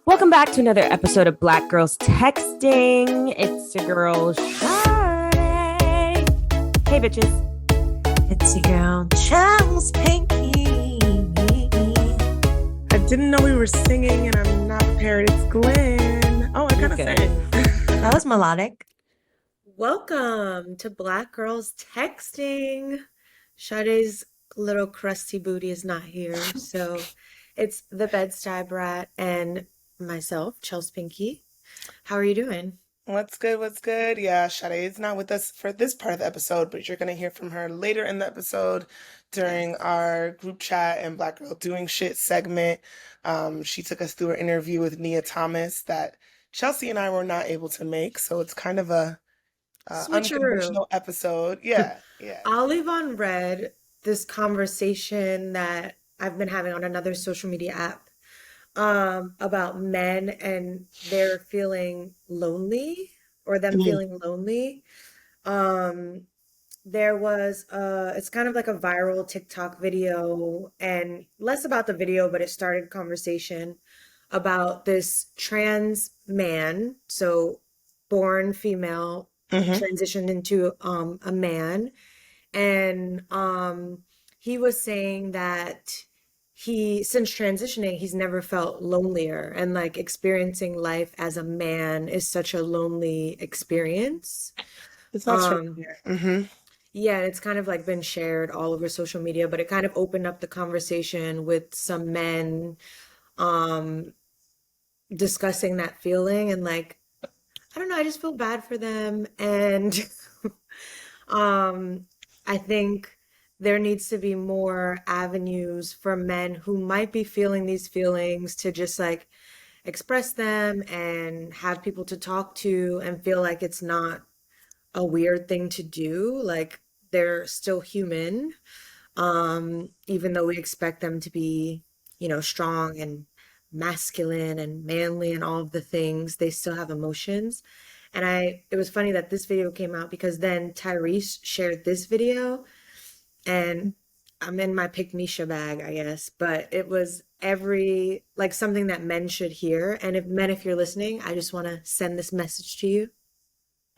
Welcome back to another episode of Black Girls Texting. It's your girl, Sade. Hey, bitches. It's your girl, Charles Pinky. I didn't know we were singing and I'm not prepared. It's Glenn. Oh, I gotta Okay. say it. That was melodic. Welcome to Black Girls Texting. Sade's little crusty booty is not here, so it's the Bed-Stuy Brat and myself, Chels Pinky. How are you doing? What's good? What's good? Yeah, Sade is not with us for this part of the episode, but you're gonna hear from her later in the episode during our group chat and Black Girl Doing Shit segment. She took us through an interview with Nia Thomas that Chelsea and I were not able to make, so it's kind of a Switcheroo. unconventional episode. Yeah. I'll leave on red this conversation that I've been having on another social media app about men and their feeling lonely or them Mhm. feeling lonely. There was it's kind of like a viral TikTok video, and less about the video, but it started a conversation about this trans man, so born female, Mhm. transitioned into a man, and he was saying that since transitioning, he's never felt lonelier, and like experiencing life as a man is such a lonely experience. It's not Um, straight here. Mm-hmm. yeah, and it's kind of like been shared all over social media, but it kind of opened up the conversation with some men um discussing that feeling, and like, I don't know, I just feel bad for them. And I think there needs to be more avenues for men who might be feeling these feelings to just like express them and have people to talk to and feel like it's not a weird thing to do. Like, they're still human, even though we expect them to be, strong and masculine and manly and all of the things, they still have emotions. And it was funny that this video came out because then Tyrese shared this video, and I'm in my pick Misha bag, I guess, but it was like something that men should hear. And if you're listening, I just want to send this message to you.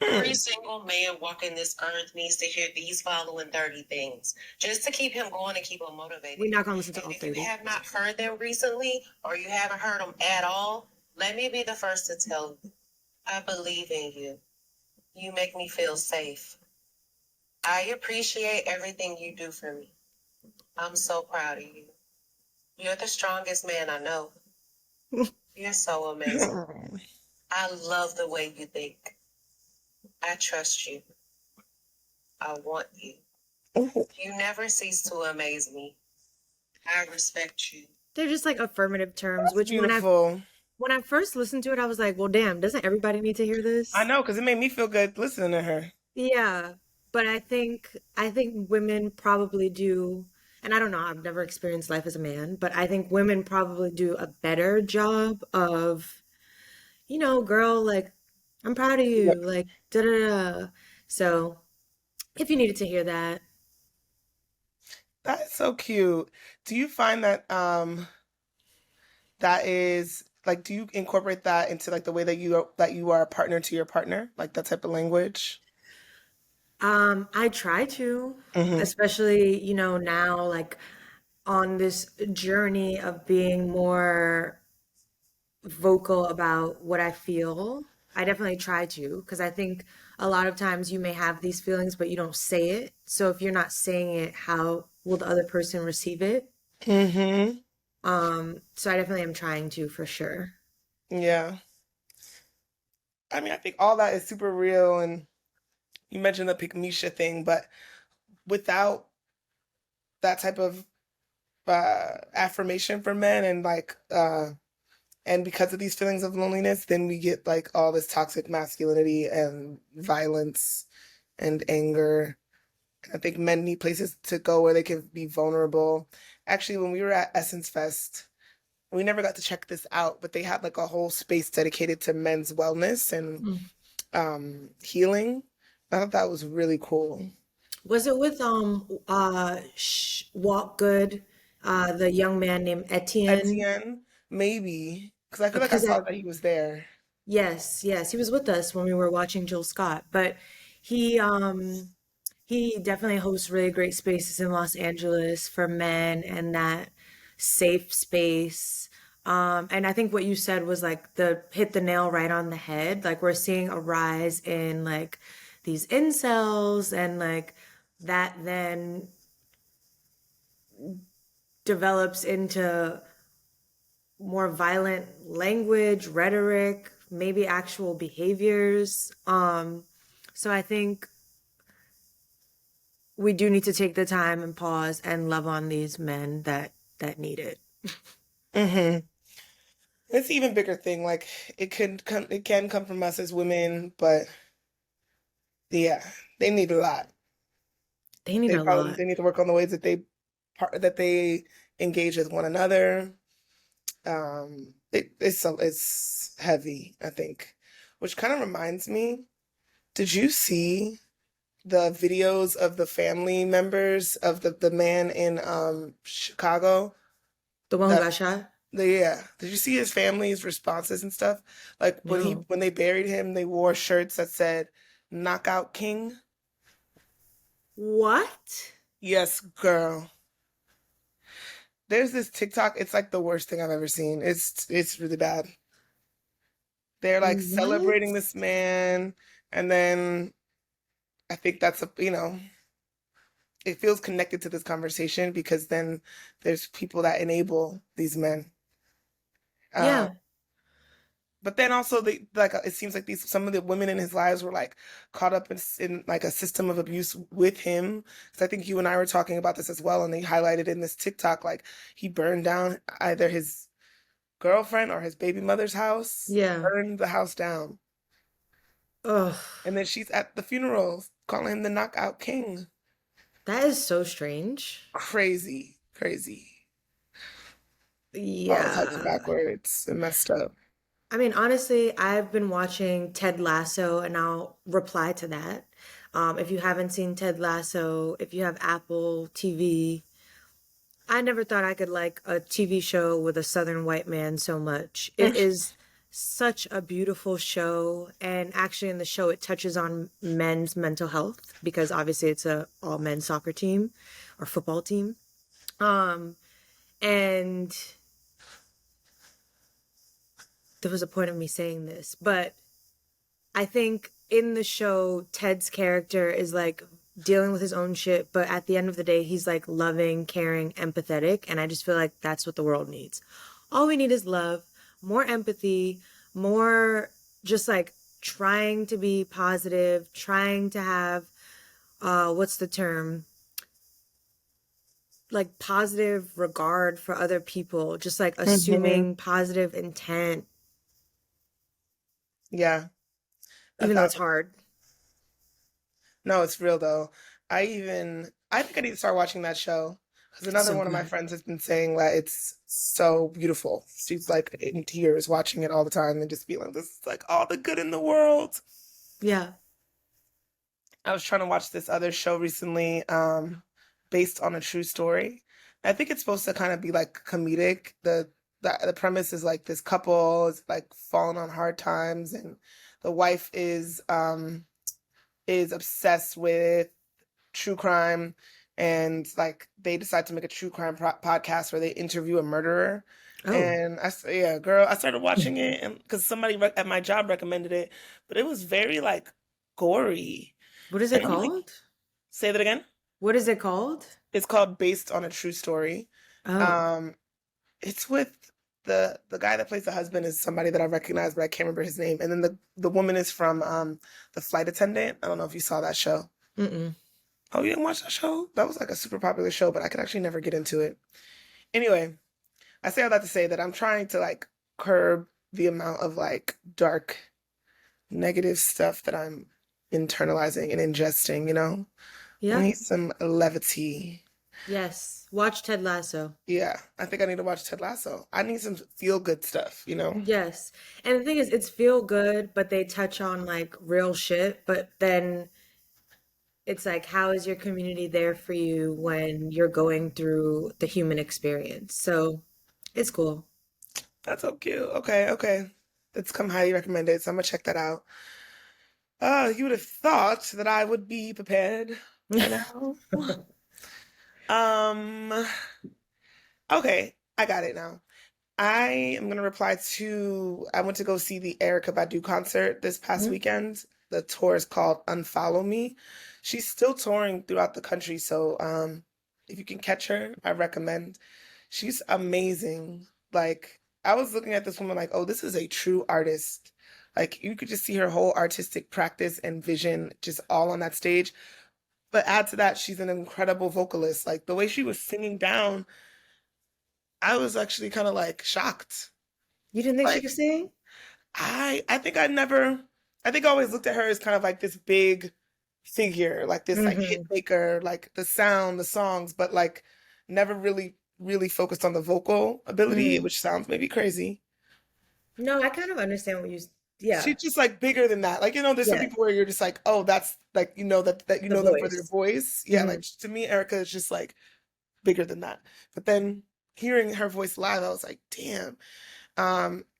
Every single man walking this earth needs to hear these following 30 things just to keep him going and keep him motivated. We're not going to listen to And all if you 30. have not heard them recently or you haven't heard them at all, let me be the first to tell you, I believe in you. You make me feel safe. I appreciate everything you do for me. I'm so proud of you. You're the strongest man I know. You're so amazing. I love the way you think. I trust you. I want you. You never cease to amaze me. I respect you. They're just like affirmative terms, That's which beautiful. when I first listened to it, I was like, well, damn, doesn't everybody need to hear this? I know, because it made me feel good listening to her. Yeah, but I think women probably do, and I don't know, I've never experienced life as a man, but I think women probably do a better job of, girl, like, I'm proud of you, Yep. like, da da da. So, if you needed to hear that, That is so cute. Do you find that that is like, do you incorporate that into like the way that you are a partner to your partner, like that type of language? I try to, Mm-hmm. especially, now, like, on this journey of being more vocal about what I feel. I definitely try to, because I think a lot of times you may have these feelings, but you don't say it. So if you're not saying it, how will the other person receive it? Mm-hmm. So I definitely am trying to, for sure. Yeah. I mean, I think all that is super real, and you mentioned the pick Misha thing, but without that type of affirmation for men and because of these feelings of loneliness, then we get like all this toxic masculinity and violence and anger. I think men need places to go where they can be vulnerable. Actually, when we were at Essence Fest, we never got to check this out, but they had like a whole space dedicated to men's wellness and healing. I thought that was really cool. Was it with Walk Good, the young man named Etienne? Etienne, maybe. Because I feel like I Because saw I, that he was there. yes, yes, he was with us when we were watching Jill Scott, but he um he definitely hosts really great spaces in Los Angeles for men and that safe space. And I think what you said was like the hit the nail right on the head. Like we're seeing a rise in like these incels and like that then develops into more violent language, rhetoric, maybe actual behaviors. So I think we do need to take the time and pause and love on these men that need it. Hmm. It's an even bigger thing. Like it can come from us as women, but yeah, they need a lot. They need a lot. They need to work on the ways that they engage with one another. It's heavy, I think, which kind of reminds me. Did you see the videos of the family members of the man in Chicago? The one who That got shot? yeah. Did you see his family's responses and stuff? Like No. when they buried him, they wore shirts that said "Knockout King." What? Yes, girl. There's this TikTok. It's like the worst thing I've ever seen. It's really bad. They're like What? celebrating this man, and then I think that's it feels connected to this conversation because then there's people that enable these men. Uh, Yeah. but then also they like it seems like these some of the women in his lives were like caught up in like a system of abuse with him. Because I think you and I were talking about this as well, and they highlighted in this TikTok like he burned down either his girlfriend or his baby mother's house, Yeah. burned the house down, Ugh. and then she's at the funeral calling him the Knockout King. That is so strange. Crazy, crazy. All types of Yeah. backwards and messed up. I mean, honestly, I've been watching Ted Lasso and I'll reply to that. If you haven't seen Ted Lasso, if you have Apple TV, I never thought I could like a TV show with a Southern white man so much. It is such a beautiful show, and actually in the show it touches on men's mental health because obviously it's a all men's soccer team or football team. Um, and there was a point of me saying this, but I think in the show, Ted's character is like dealing with his own shit, but at the end of the day, he's like loving, caring, empathetic. And I just feel like that's what the world needs. All we need is love, more empathy, more just like trying to be positive, trying to have, what's the term? Like positive regard for other people, just like Hmm. assuming positive intent, Yeah, a even though it's thousand. hard. No, it's real though. I think I need to start watching that show because It's another so one of my good. friends has been saying that it's so beautiful. She's like in tears watching it all the time and just feeling this is like all the good in the world. Yeah. I was trying to watch this other show recently, based on a true story. I think it's supposed to kind of be like comedic. The premise is like this couple is like falling on hard times, and the wife is obsessed with true crime, and like they decide to make a true crime podcast where they interview a murderer. Oh, And yeah, girl, I started watching it and because somebody at my job recommended it, but it was very like gory. what is it And I'm like, called? say that again. What is it called? It's called Based on a True Story. Oh, Um, it's with the guy that plays the husband is somebody that I recognize, but I can't remember his name. And then the woman is from The Flight Attendant. I don't know if you saw that show. mm-mm. Oh, you didn't watch that show? That was like a super popular show, but I could actually never get into it. Anyway, I say all that to say that I'm trying to like curb the amount of like dark, negative stuff that I'm internalizing and ingesting, you know? I Yeah. need some levity. Yes. Watch Ted Lasso. Yeah, I think I need to watch Ted Lasso. I need some feel good stuff, you know? Yes. And the thing is, it's feel good, but they touch on like real shit. But then it's like, how is your community there for you when you're going through the human experience? So it's cool. That's so cute. Okay, okay. That's come highly recommended, so I'm gonna check that out. You would have thought that I would be prepared by now. Um, okay, I got it now. I am gonna reply to I went to go see the Erykah Badu concert this past weekend. The tour is called Unfollow Me. She's still touring throughout the country, so if you can catch her, I recommend. She's amazing. Like I was looking at this woman like, oh, this is a true artist. Like you could just see her whole artistic practice and vision just all on that stage. But add to that, she's an incredible vocalist. Like the way she was singing down, I was actually kind of like shocked. You didn't think she Like could sing? I think I never I think I always looked at her as kind of like this big figure, like this like hit Hmm. maker, like the sound, the songs, but like never really focused on the vocal ability, Hmm. which sounds maybe crazy. No, I kind of understand what you. Yeah, She's just like bigger than that. Like, there's some yeah, people where you're just like, oh, that's like, that you the know them for their voice. voice. Yeah, Hmm. like to me, Erica is just like bigger than that. But then hearing her voice live, I was like, damn.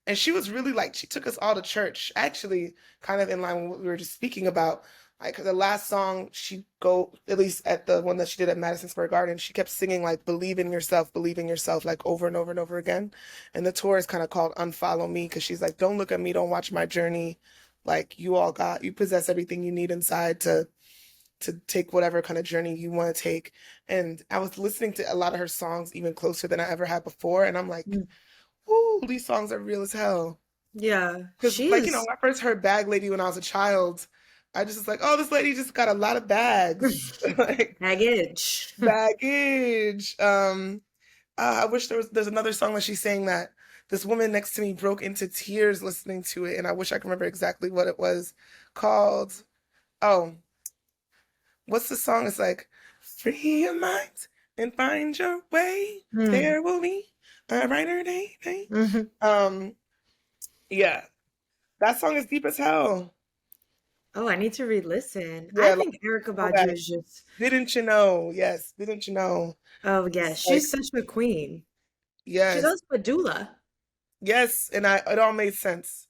And she was really like, she took us all to church, actually, kind of in line with what we were just speaking about. Like the last song at least at the one that she did at Madison Square Garden, she kept singing like believe in yourself, like over and over and over again. And the tour is kind of called Unfollow Me because she's like, don't look at me, don't watch my journey. Like you possess everything you need inside to take whatever kind of journey you want to take. And I was listening to a lot of her songs even closer than I ever had before. And I'm like, ooh, these songs are real as hell. Yeah, Because, she like, is. when I first heard Bag Lady when I was a child, I just was like, oh, this lady just got a lot of bags. Like, Baggage. baggage. I wish there's another song that she's saying that this woman next to me broke into tears listening to it. And I wish I could remember exactly what it was called. Oh, what's the song? It's like, free your mind and find your way. Hmm. There will be a brighter day. Hmm. Um, yeah, that song is deep as hell. Oh, I need to re-listen. I Yeah, like, think Erica go back. Badu is just. Didn't you know? Yes, didn't you know? Oh yeah, It's like, she's such a queen. She's yes, also a doula. yes, and it all made sense.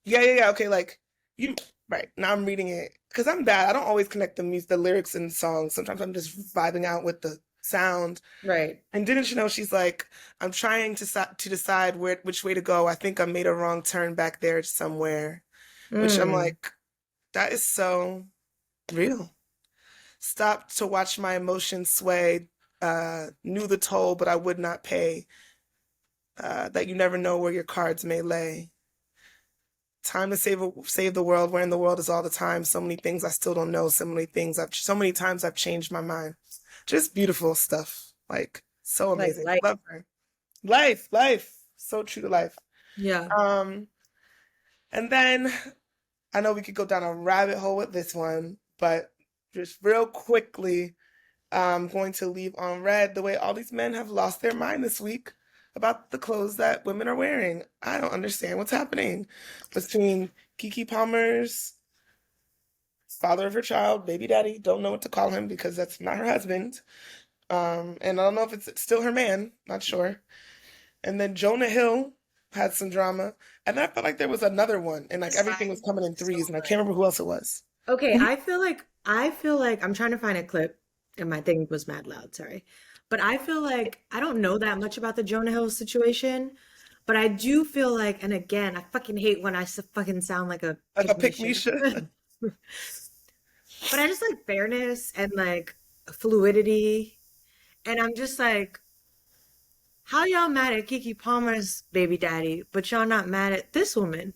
Yeah. Okay, like you, right now I'm reading it because I'm bad. I don't always connect the lyrics and songs. Sometimes I'm just vibing out with the sound. Right. And didn't you know? She's like, I'm trying to decide which way to go. I think I made a wrong turn back there somewhere, which I'm Mm. like, that is so real. Stopped to watch my emotions sway. Knew the toll, but I would not pay. That you never know where your cards may lay. Time to save the world. Where in the world is all the time. So many things I still don't know. So many times I've changed my mind. Just beautiful stuff. Like so Like amazing. like Love her. Life. So true to life. yeah. Um, and then I know we could go down a rabbit hole with this one, but just real quickly, I'm going to leave on red the way all these men have lost their mind this week about the clothes that women are wearing. I don't understand what's happening between Kiki Palmer's father of her child, baby daddy, don't know what to call him because that's not her husband. And I don't know if it's still her man, not sure. And then Jonah Hill had some drama. And I felt like there was another one, and like everything was coming in threes, and I can't remember who else it was. Okay, I feel like I'm trying to find a clip and my thing was mad loud, sorry. But I feel like I don't know that much about the Jonah Hill situation, but I do feel like, and again, I fucking hate when fucking sound like a Like a pygmy pick me shit. shit. But I just like fairness and like fluidity. And I'm just like, how y'all mad at Kiki Palmer's baby daddy, but y'all not mad at this woman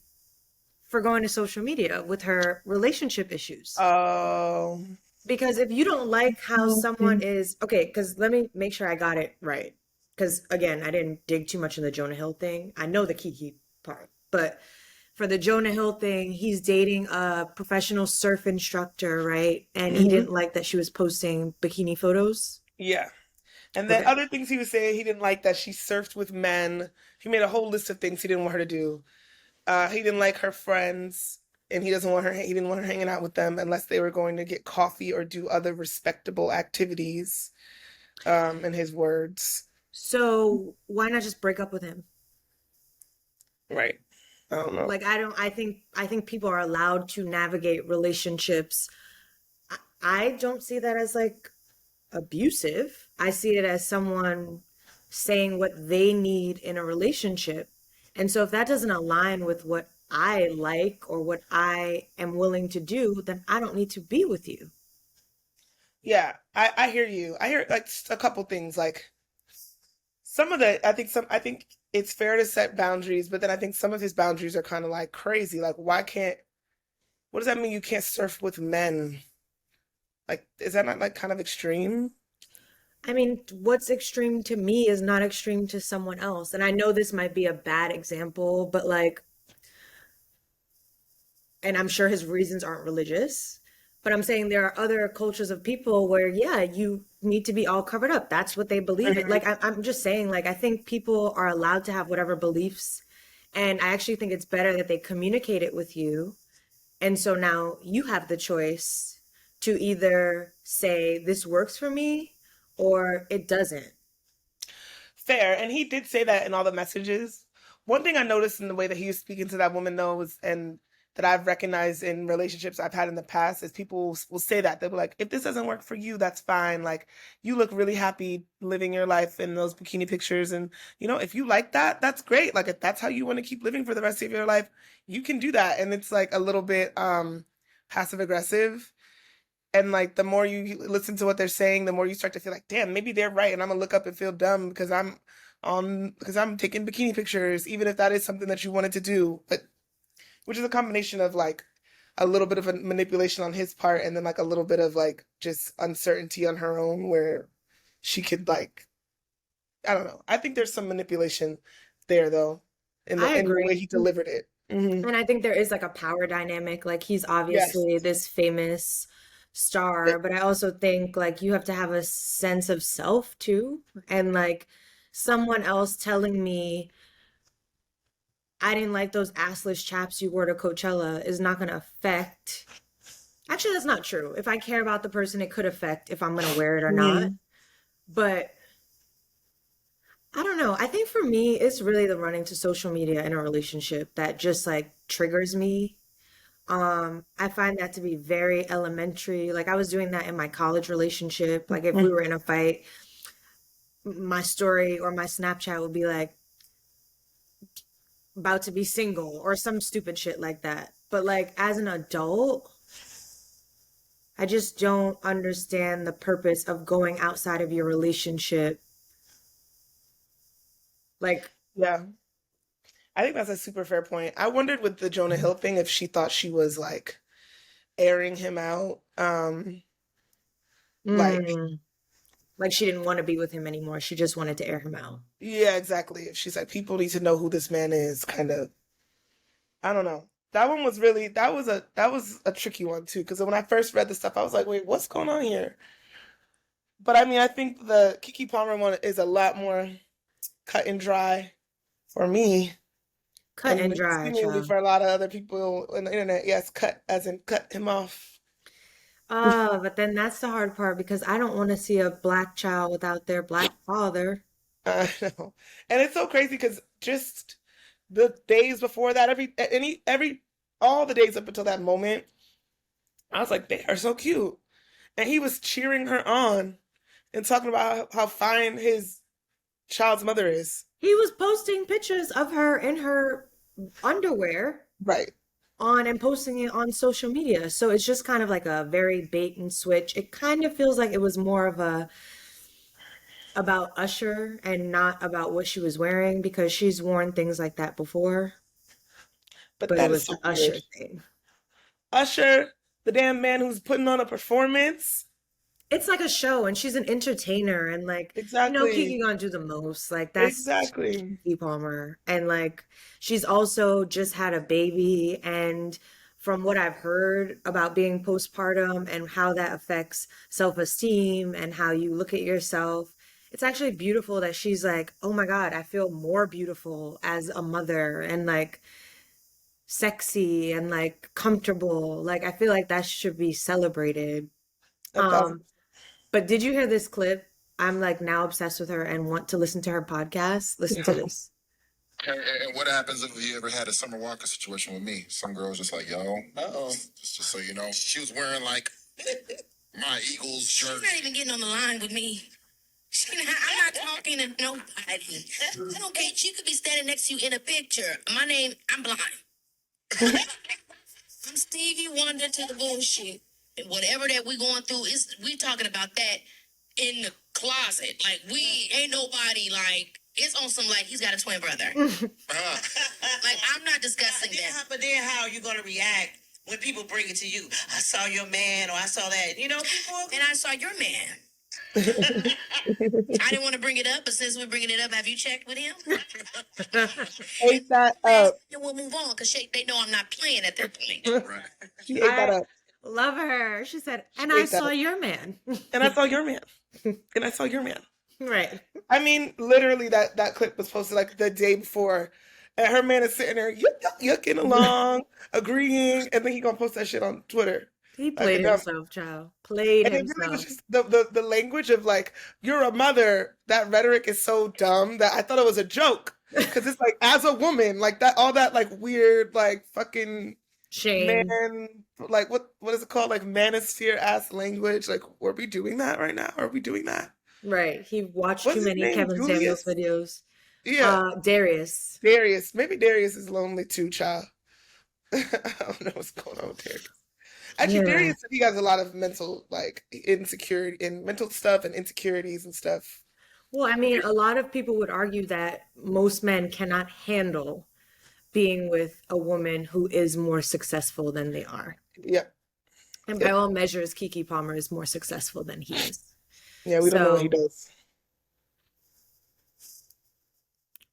for going to social media with her relationship issues? Oh, Because if you don't like how someone is, okay, because let me make sure I got it right. Because again, I didn't dig too much in the Jonah Hill thing. I know the Kiki part, but for the Jonah Hill thing, he's dating a professional surf instructor, right? And he hmm didn't like that she was posting bikini photos. yeah. And then Okay. other things he was saying, he didn't like that she surfed with men. He made a whole list of things he didn't want her to do. He didn't like her friends, and he didn't want her hanging out with them unless they were going to get coffee or do other respectable activities, in his words. So why not just break up with him? Right. I don't know. Like I think people are allowed to navigate relationships. I don't see that as like abusive. I see it as someone saying what they need in a relationship. And so if that doesn't align with what I like or what I am willing to do, then I don't need to be with you. Yeah, I hear you. I hear like a couple things. Like I think it's fair to set boundaries, but then I think some of his boundaries are kind of like crazy. Like, what does that mean you can't surf with men? Like, is that not like kind of extreme? I mean, what's extreme to me is not extreme to someone else. And I know this might be a bad example, but like, and I'm sure his reasons aren't religious, but I'm saying there are other cultures of people where, yeah, you need to be all covered up. That's what they believe in. Mhm. Like, I'm just saying, like, I think people are allowed to have whatever beliefs. And I actually think it's better that they communicate it with you. And so now you have the choice to either say, this works for me or it doesn't. Fair. And he did say that in all the messages. One thing I noticed in the way that he was speaking to that woman, though, was, and that I've recognized in relationships I've had in the past, is people will say that. They'll be like, if this doesn't work for you, that's fine. Like, you look really happy living your life in those bikini pictures. And, if you like that, that's great. Like, if that's how you want to keep living for the rest of your life, you can do that. And it's like a little bit passive aggressive. And like the more you listen to what they're saying, the more you start to feel like, damn, maybe they're right, and I'm gonna look up and feel dumb because I'm taking bikini pictures, even if that is something that you wanted to do. But which is a combination of like a little bit of a manipulation on his part, and then like a little bit of like just uncertainty on her own, where she could like, I don't know. I think there's some manipulation there though, I in the way agree. he delivered it. And I think there is like a power dynamic. Like he's Yes. obviously this famous Yeah. star, but I also think like you have to have a sense of self too. And like someone else telling me I didn't like those assless chaps you wore to Coachella is not going to affect. Actually, that's not true. If I care about the person, it could affect if I'm going to wear it or not. Mhm. But I don't know. I think for me, it's really the running to social media in a relationship that just like triggers me. I find that to be very elementary. Like I was doing that in my college relationship. Like if we were in a fight, my story or my Snapchat would be like about to be single or some stupid shit like that. But like as an adult, I just don't understand the purpose of going outside of your relationship. Like, Yeah. I think that's a super fair point. I wondered with the Jonah Hill thing if she thought she was like airing him out. Like, mm, like she didn't want to be with him anymore. She just wanted to air him out. yeah, exactly. If she's like, people need to know who this man is, kind of. I don't know. That one was really that was a tricky one too. Because when I first read the stuff, I was like, wait, what's going on here? But I mean, I think the Kiki Palmer one is a lot more cut and dry for me, Cut and and dry, seemingly child. for a lot of other people on the internet. Yes, cut as in cut him off. Oh, but then that's the hard part because I don't want to see a black child without their black father. I know. And it's so crazy because just the days before that, all the days up until that moment, I was like, they are so cute. And he was cheering her on and talking about how fine his child's mother is. He was posting pictures of her in her underwear Right. on and posting it on social media. So it's just kind of like a very bait and switch. It kind of feels like it was more of a about Usher and not about what she was wearing because she's worn things like that before, But but it that is was the so weird. Usher thing. Usher, the damn man who's putting on a performance. It's like a show and she's an entertainer and like, Kiki Exactly. gonna do the most. Like that's Exactly. Kiki Palmer. And like she's also just had a baby and from what I've heard about being postpartum and how that affects self-esteem and how you look at yourself, it's actually beautiful that she's like, "Oh my God, I feel more beautiful as a mother and like sexy and like comfortable." Like I feel like that should be celebrated. A thousand. Um but did you hear this clip? I'm like now obsessed with her and want to listen to her podcast. Listen to this. And what happens if you ever had a Summer Walker situation with me? Some girls just like, yo, just so you know, she was wearing like my Eagles shirt. She's not even getting on the line with me. I'm not talking to nobody. I don't care. She could be standing next to you in a picture. I'm blind. I'm Stevie Wonder to the bullshit. And whatever that we going through, we talking about that in the closet. Like, we ain't nobody, like, it's on some, like, he's got a twin brother. Like, I'm not discussing that. But then how are you going to react when people bring it to you? I saw your man, or I saw that. You know, people. And I saw your man. I didn't want to bring it up, but since we're bringing it up, have you checked with him? Ate that up. And we'll move on, because they know I'm not playing at that point. Right. She ate that up. Love her. She said, and She I ate that saw up. your man. And I saw your man. And I saw your man. Right. I mean, literally, that clip was posted like the day before, and her man is sitting there yucking along, agreeing, and then he gonna post that shit on Twitter. He played himself, child. Played And it himself. really was just the language of like, you're a mother. That rhetoric is so dumb that I thought it was a joke, because it's like, as a woman, like that, all that like weird like fucking Shame. man, like what is it called, like manosphere ass language. Like, were we doing that right now? Are we doing that? Right. He watched What's too his many name? Kevin Julius? Samuels videos. Yeah. Darius. Darius. Maybe Darius is lonely too, child. I don't know what's going on with Darius. Actually, Yeah. Darius, he has a lot of mental like insecurity and mental stuff and insecurities and stuff. Well, I mean, a lot of people would argue that most men cannot handle being with a woman who is more successful than they are. Yeah. And by all measures, Keke Palmer is more successful than he is. Yeah, we don't know what he does.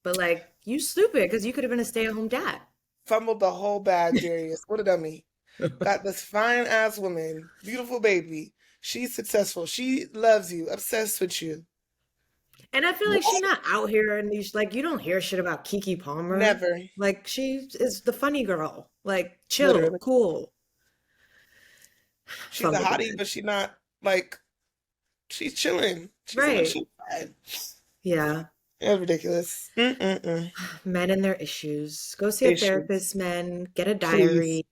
But like, you stupid, because you could have been a stay-at-home dad. Fumbled the whole bag, Darius. What a dummy. Got this fine ass woman, beautiful baby. She's successful. She loves you, obsessed with you. And I feel like she's not out here and these, like, you don't hear shit about Keke Palmer. Never. Like, she is the funny girl. Like, chill, Literally. cool. She's a Fumbled hottie, it. but she's not like, she's chilling. She's on the Right. chill side. Yeah. It's ridiculous. Men and their issues. Go see a Issues. therapist, men. Get a diary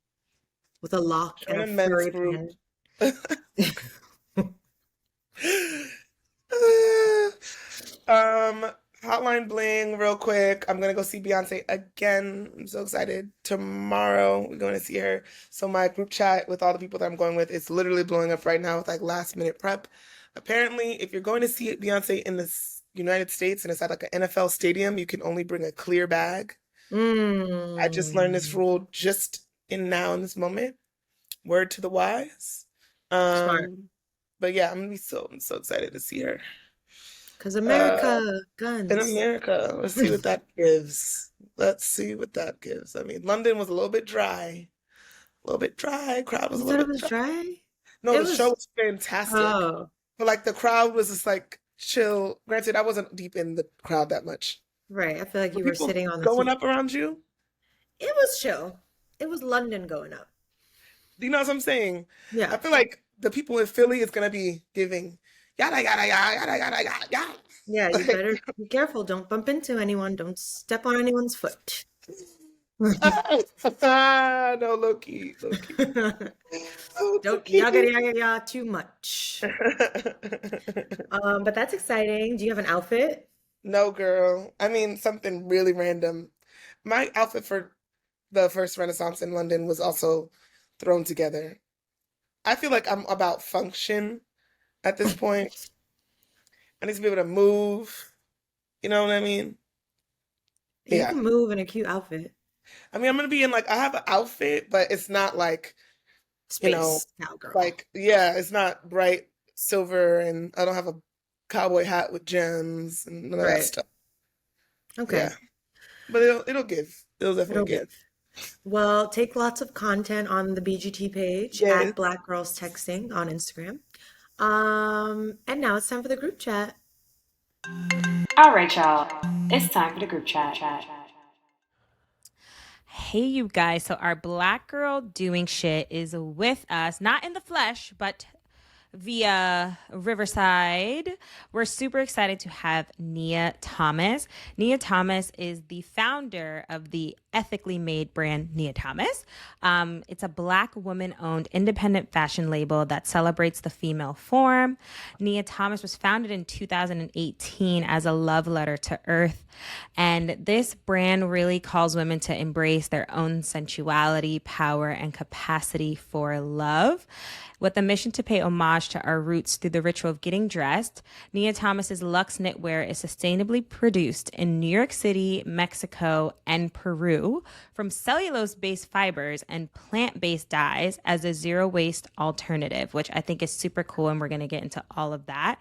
with a lock Join and a a men's furry group. pen. Hotline bling real quick. I'm gonna go see Beyonce again. I'm so excited. Tomorrow we're going to see her. So my group chat with all the people that I'm going with is literally blowing up right now with like last minute prep. Apparently, if you're going to see Beyonce in the United States and it's at like an NFL stadium, you can only bring a clear bag. I just learned this rule just in this moment. Word to the wise. Smart. But yeah, I'm so excited to see her. Because America, guns. In America. Let's see what that gives. Let's see what that gives. I mean, London was a little bit dry. A little bit dry. Crowd was a You thought little it bit was dry. dry? No, It the was- show was fantastic. Oh, But like the crowd was just like chill. Granted, I wasn't deep in the crowd that much. right. I feel like Were you were people sitting on the going seat. up around you? It was chill. It was London going up. You know what I'm saying? I Yeah. feel like the people in Philly is gonna be giving yada yada yada yada yada yada yada. Yeah, you better be careful. Don't bump into anyone. Don't step on anyone's foot. No, Loki. Don't yaga too much. But that's exciting. Do you have an outfit? No, girl. I mean, something really random. My outfit for the first Renaissance in London was also thrown together. I feel like I'm about function at this point. I need to be able to move. You know what I mean? You Yeah. can move in a cute outfit. I mean, I'm gonna be in like, I have an outfit, but it's not like, Space know, cowgirl. like, yeah, it's not bright silver, and I don't have a cowboy hat with gems and none of that Right. stuff. Okay. Yeah. But it'll give. It'll definitely It'll give. Well, take lots of content on the BGT page Yes. at Black Girls Texting on Instagram. And now it's time for the group chat. All right, y'all. It's time for the group chat. Hey, you guys. So our Black girl doing shit is with us, not in the flesh, but via Riverside. We're super excited to have Nia Thomas. Nia Thomas is the founder of the ethically made brand Nia Thomas. It's a Black woman-owned independent fashion label that celebrates the female form. Nia Thomas was founded in 2018 as a love letter to Earth. And this brand really calls women to embrace their own sensuality, power, and capacity for love. With a mission to pay homage to our roots through the ritual of getting dressed, Nia Thomas's luxe knitwear is sustainably produced in New York City, Mexico, and Peru from cellulose-based fibers and plant-based dyes as a zero-waste alternative, which I think is super cool, and we're going to get into all of that.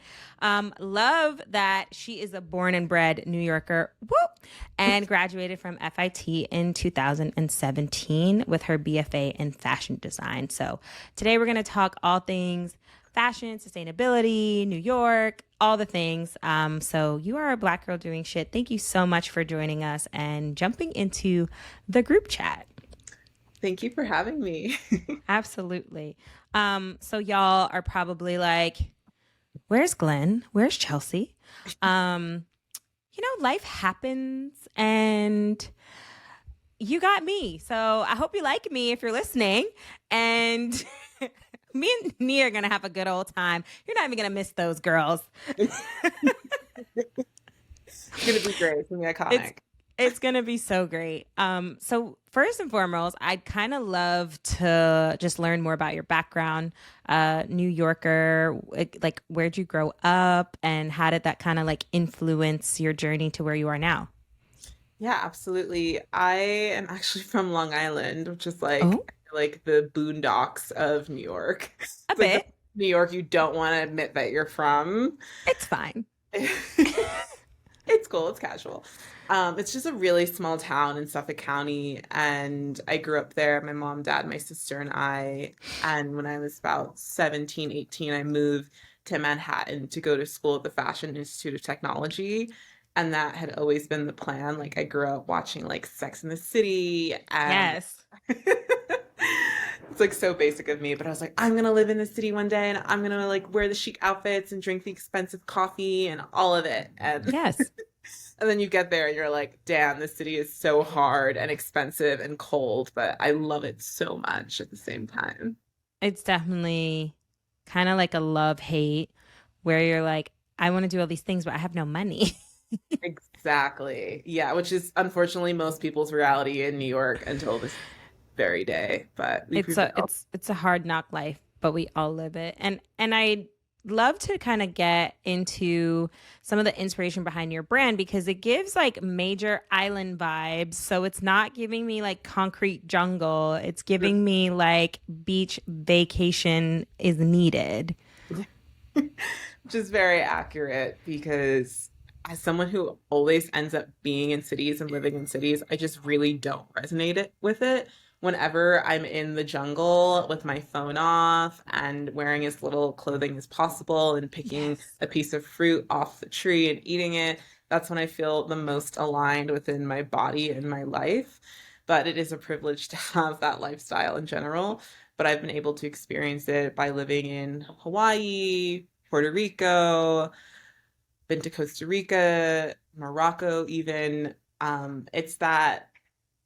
Love that she is a born and bred New Yorker, and graduated from FIT in 2017 with her BFA in fashion design. So today we're going to talk all things fashion, sustainability, New York, all the things. So you are a Black girl doing shit. Thank you so much for joining us and jumping into the group chat. Thank you for having me. Absolutely. So y'all are probably like, where's Glenn? Where's Chelsea? Life happens and you got me. So I hope you like me if you're listening. And me and Nia are going to have a good old time. You're not even going to miss those girls. It's going to be great. It's going to be iconic. It's going to be so great. So first and foremost, I'd kind of love to just learn more about your background. New Yorker, like where'd you grow up and how did that kind of like influence your journey to where you are now? Yeah, absolutely. I am actually from Long Island, which is like the boondocks of New York. A bit. New York you don't want to admit that you're from. It's fine. It's cool. It's casual. It's just a really small town in Suffolk County, and I grew up there. My mom, dad, my sister, and I. And when I was about 17, 18, I moved to Manhattan to go to school at the Fashion Institute of Technology. And that had always been the plan. Like I grew up watching like Sex and the City. And Yes. It's like so basic of me, but I was like, I'm going to live in the city one day and I'm going to like wear the chic outfits and drink the expensive coffee and all of it. And Yes. and then you get there and you're like, damn, this city is so hard and expensive and cold, but I love it so much at the same time. It's definitely kind of like a love-hate where you're like, I want to do all these things, but I have no money. Exactly. Yeah, which is unfortunately most people's reality in New York until this very day. But it's a hard knock life, but we all live it. And I love to kind of get into some of the inspiration behind your brand because it gives like major island vibes. So it's not giving me like concrete jungle. It's giving me like beach vacation is needed. Which is very accurate because as someone who always ends up being in cities and living in cities, I just really don't resonate with it. Whenever I'm in the jungle with my phone off and wearing as little clothing as possible and picking a piece of fruit off the tree and eating it, that's when I feel the most aligned within my body and my life. But it is a privilege to have that lifestyle in general. But I've been able to experience it by living in Hawaii, Puerto Rico, been to Costa Rica, Morocco even. It's that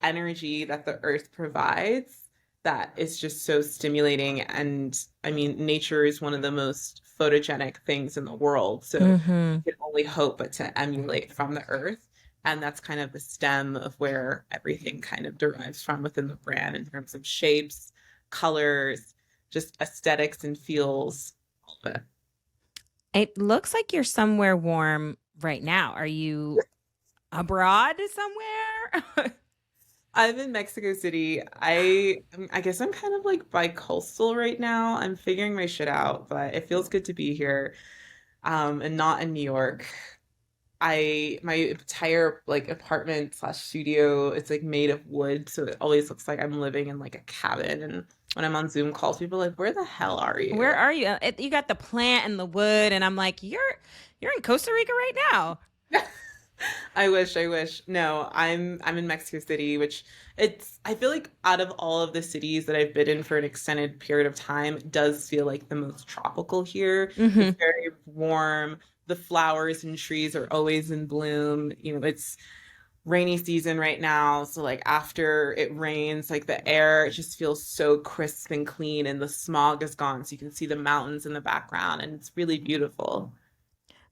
energy that the earth provides that is just so stimulating. And I mean, nature is one of the most photogenic things in the world. So you can only hope but to emulate from the earth. And that's kind of the stem of where everything kind of derives from within the brand in terms of shapes, colors, just aesthetics and feels, all of it. It looks like you're somewhere warm right now. Are you abroad somewhere? I'm in Mexico City. I guess I'm kind of like bi-coastal right now. I'm figuring my shit out, but it feels good to be here, and not in New York. My entire like apartment / studio, it's like made of wood, so it always looks like I'm living in like a cabin. And when I'm on Zoom calls, people are like, "Where the hell are you? Where are you? You got the plant and the wood, and I'm like, you're in Costa Rica right now. I wish, I wish. No, I'm in Mexico City, which I feel like out of all of the cities that I've been in for an extended period of time, it does feel like the most tropical here. Hmm. It's very warm. The flowers and trees are always in bloom. It's rainy season right now, so like after it rains, like the air, it just feels so crisp and clean, and the smog is gone, so you can see the mountains in the background, and it's really beautiful.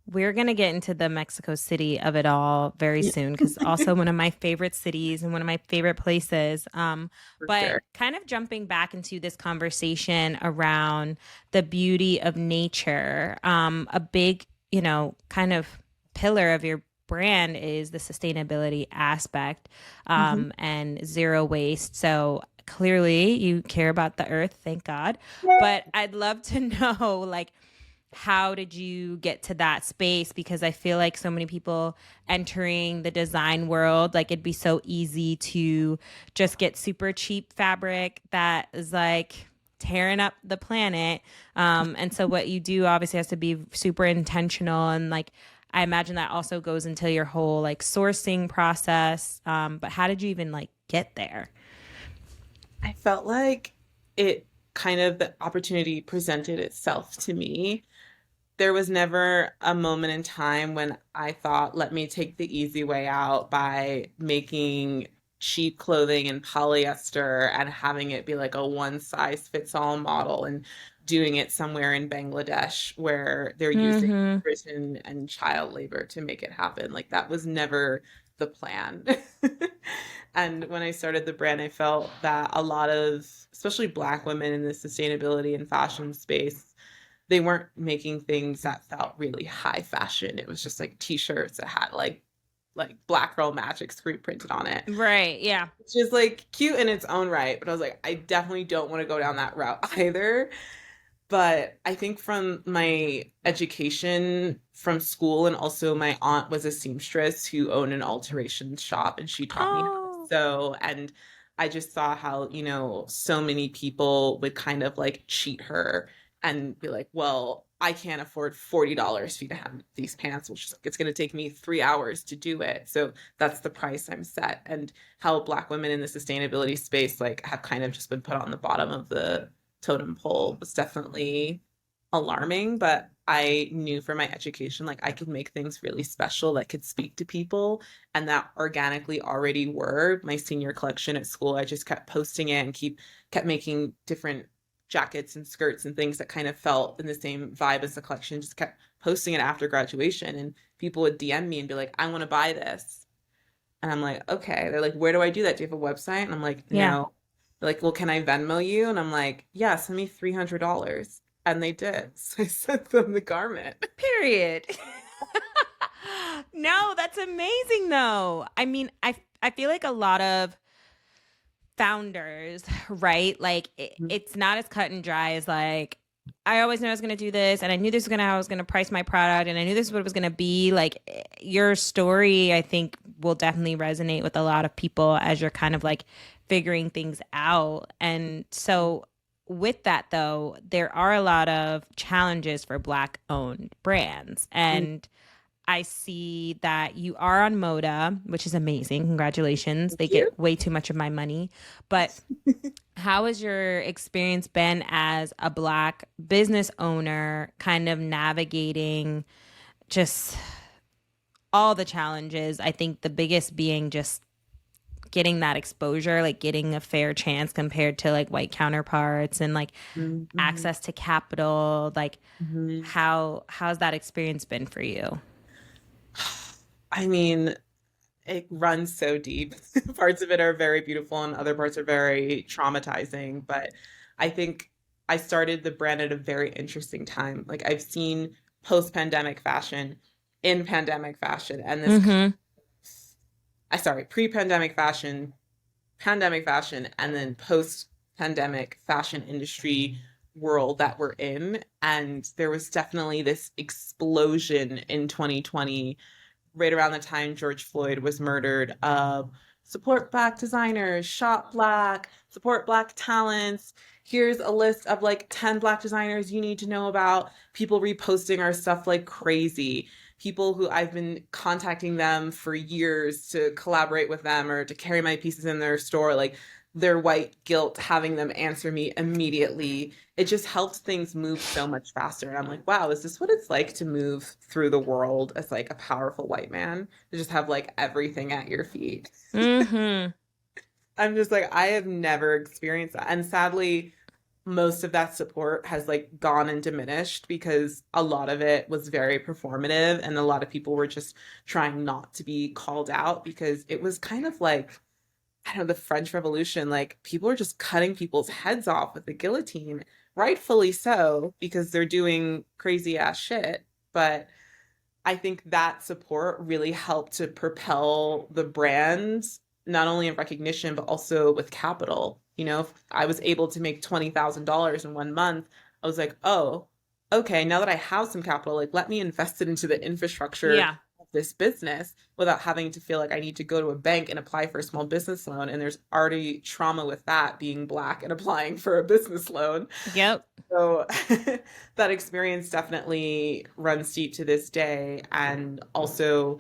We're going to get into the Mexico City of it all very soon because also one of my favorite cities and one of my favorite places. For But sure. kind of jumping back into this conversation around the beauty of nature, a big, kind of pillar of your brand is the sustainability aspect Mhm. and zero waste. So clearly you care about the earth, thank God. But I'd love to know, like, how did you get to that space? Because I feel like so many people entering the design world, like it'd be so easy to just get super cheap fabric that is like tearing up the planet. And so what you do obviously has to be super intentional, and like I imagine that also goes into your whole like sourcing process. But how did you even like get there? I felt like the opportunity presented itself to me. There was never a moment in time when I thought, let me take the easy way out by making cheap clothing in polyester and having it be like a one size fits all model and doing it somewhere in Bangladesh where they're using Mm-hmm. prison and child labor to make it happen. Like that was never the plan. And when I started the brand, I felt that a lot of, especially Black women in the sustainability and fashion space, they weren't making things that felt really high fashion. It was just like t-shirts that had like Black Girl Magic screen printed on it. Right. Yeah. Which is like cute in its own right, but I was like, I definitely don't want to go down that route either. But I think from my education from school, and also my aunt was a seamstress who owned an alteration shop, and she taught me how to Oh. sew. And I just saw how, so many people would kind of like cheat her and be like, well, I can't afford $40 for you to have these pants, which is like, it's going to take me 3 hours to do it. So that's the price I'm set. And how Black women in the sustainability space like have kind of just been put on the bottom of the totem pole was definitely alarming. But I knew from my education, like I could make things really special that could speak to people, and that organically already were my senior collection at school. I just kept posting it and kept making different jackets and skirts and things that kind of felt in the same vibe as the collection, just kept posting it after graduation, and people would DM me and be like, I want to buy this. And I'm like, okay. They're like, where do I do that? Do you have a website? And I'm like, Yeah. no. They're like, well, can I Venmo you? And I'm like, yeah, send me $300. And they did. So I sent them the garment. Period. No, that's amazing though. I mean, I feel like a lot of founders, right? Like it's not as cut and dry as like I always knew I was going to do this, and I knew this was going to how I was going to price my product, and I knew this is what it was going to be. Like your story, I think will definitely resonate with a lot of people as you're kind of like figuring things out. And so with that though, there are a lot of challenges for Black owned brands. And I see that you are on Moda, which is amazing. Congratulations. They Thank you. get way too much of my money. But how has your experience been as a Black business owner, kind of navigating just all the challenges? I think the biggest being just getting that exposure, like getting a fair chance compared to like white counterparts, and like Mhm. access to capital. Like Mhm. how's that experience been for you? I mean, it runs so deep. Parts of it are very beautiful and other parts are very traumatizing. But I think I started the brand at a very interesting time. Like I've seen post-pandemic fashion, in pandemic fashion, and this Mm-hmm. pre-pandemic fashion, pandemic fashion, and then post-pandemic fashion industry world that we're in. And there was definitely this explosion in 2020, right around the time George Floyd was murdered, of support Black designers, shop Black, support Black talents. Here's a list of like 10 Black designers you need to know about. People reposting our stuff like crazy. people who I've been contacting them for years to collaborate with them or to carry my pieces in their store, like their white guilt having them answer me immediately. It just helped things move so much faster. And I'm like, wow, is this what it's like to move through the world as like a powerful white man? To just have like everything at your feet. Mm-hmm. I'm just like, I have never experienced that. And sadly, most of that support has like gone and diminished because a lot of it was very performative and a lot of people were just trying not to be called out because it was kind of like, I don't know, the French Revolution, like people are just cutting people's heads off with the guillotine, rightfully so, because they're doing crazy ass shit. But I think that support really helped to propel the brand, not only in recognition, but also with capital. You know, if I was able to make $20,000 in 1 month, I was like, oh, okay, now that I have some capital, like let me invest it into the infrastructure Yeah. of this business without having to feel like I need to go to a bank and apply for a small business loan. And there's already trauma with that, being Black and applying for a business loan. Yep. So that experience definitely runs deep to this day. And also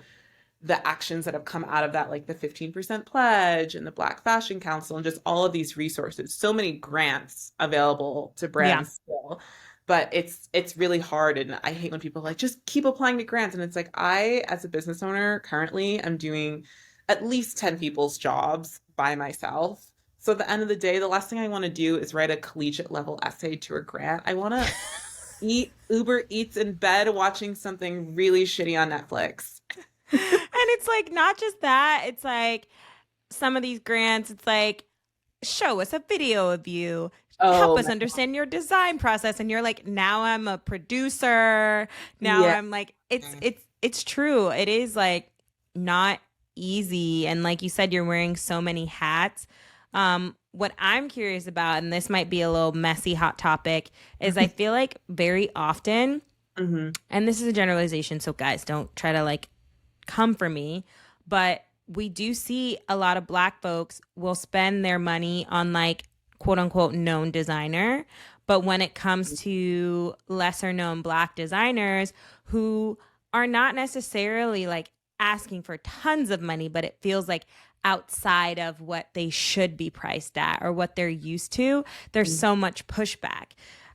the actions that have come out of that, like the 15% pledge and the Black Fashion Council and just all of these resources, so many grants available to brands still. But it's really hard. And I hate when people are like, just keep applying to grants. And it's like, I, as a business owner, currently am doing at least 10 people's jobs by myself. So at the end of the day, the last thing I want to do is write a collegiate level essay to a grant. I want to eat Uber Eats in bed watching something really shitty on Netflix. And it's like, not just that, it's like some of these grants, it's like, show us a video of you, help us understand your design process. And you're like, now I'm a producer. Now I'm like, it's true. It is like not easy. And like you said, you're wearing so many hats. What I'm curious about, and this might be a little messy hot topic, is I feel like very often, and this is a generalization, so guys, don't try to like come for me, but we do see a lot of Black folks will spend their money on like quote unquote known designer. But when it comes to lesser known Black designers who are not necessarily like asking for tons of money, but it feels like outside of what they should be priced at or what they're used to, there's so much pushback.